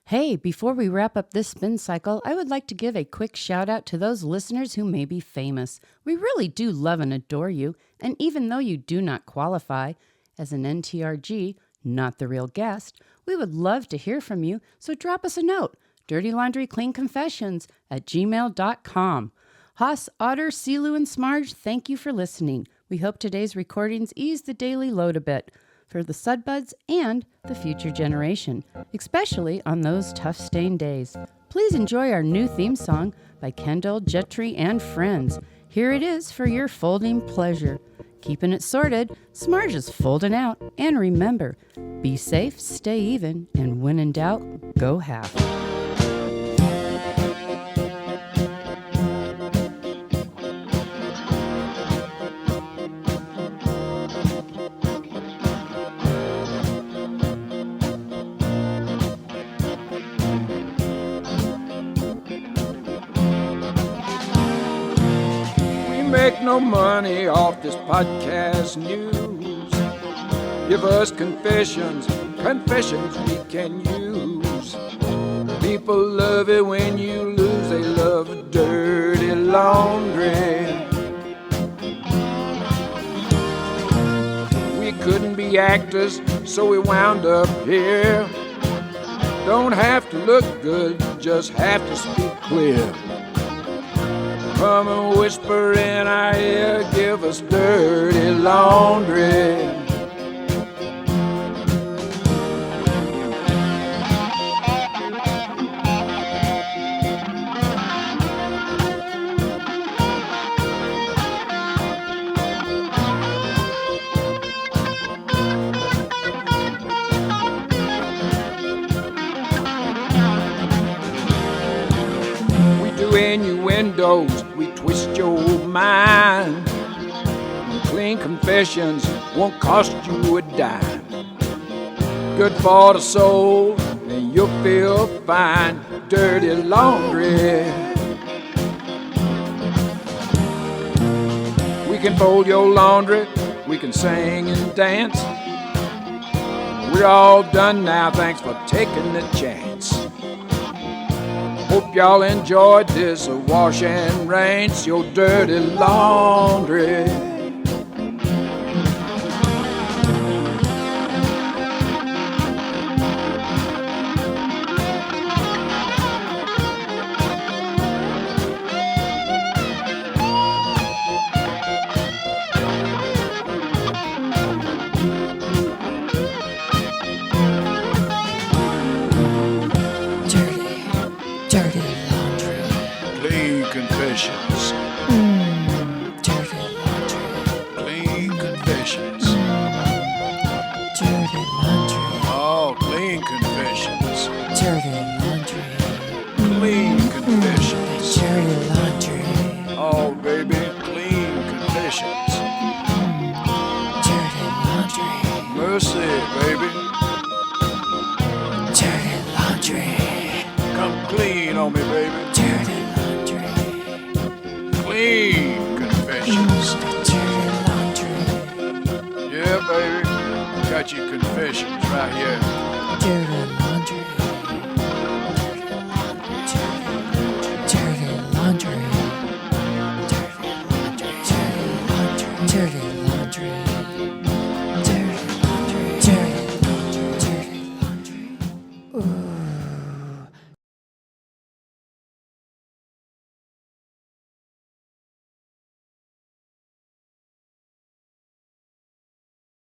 Hey, before we wrap up this spin cycle, I would like to give a quick shout out to those listeners who may be famous. We really do love and adore you, and even though you do not qualify as an NTRG, not the real guest, we would love to hear from you, so drop us a note, dirtylaundrycleanconfessions@gmail.com. Haas, Otter, Silu, and Smarge, thank you for listening. We hope today's recordings ease the daily load a bit for the Sudbuds and the future generation, especially on those tough stained days. Please enjoy our new theme song by Kendall, Jettree, and friends. Here it is for your folding pleasure. Keeping it sorted, Smarge is folding out. And remember, be safe, stay even, and when in doubt, go half. We make no money off this podcast news. Give us confessions, confessions we can use. People love it when you lose, they love dirty laundry. We couldn't be actors, so we wound up here. Don't have to look good, just have to speak clear. Come and whisper in our ear, give us dirty laundry. We do innuendos, we twist your mind. Clean confessions won't cost you a dime. Good for the soul and you'll feel fine. Dirty laundry. We can fold your laundry, we can sing and dance. We're all done now, thanks for taking the chance. Hope y'all enjoyed this wash and rinse your dirty laundry. Dirty laundry. Clean confessions. Dirty laundry. Clean confessions. Dirty laundry. Oh, clean confessions. Dirty laundry. Clean confessions. Dirty laundry. Oh, baby, clean confessions. Dirty laundry. Mercy, baby. Dirty laundry. Come clean on me, baby. Dirty laundry. Clean confessions. Dirty laundry. Yeah, baby. Got your confessions right here. Dirty laundry.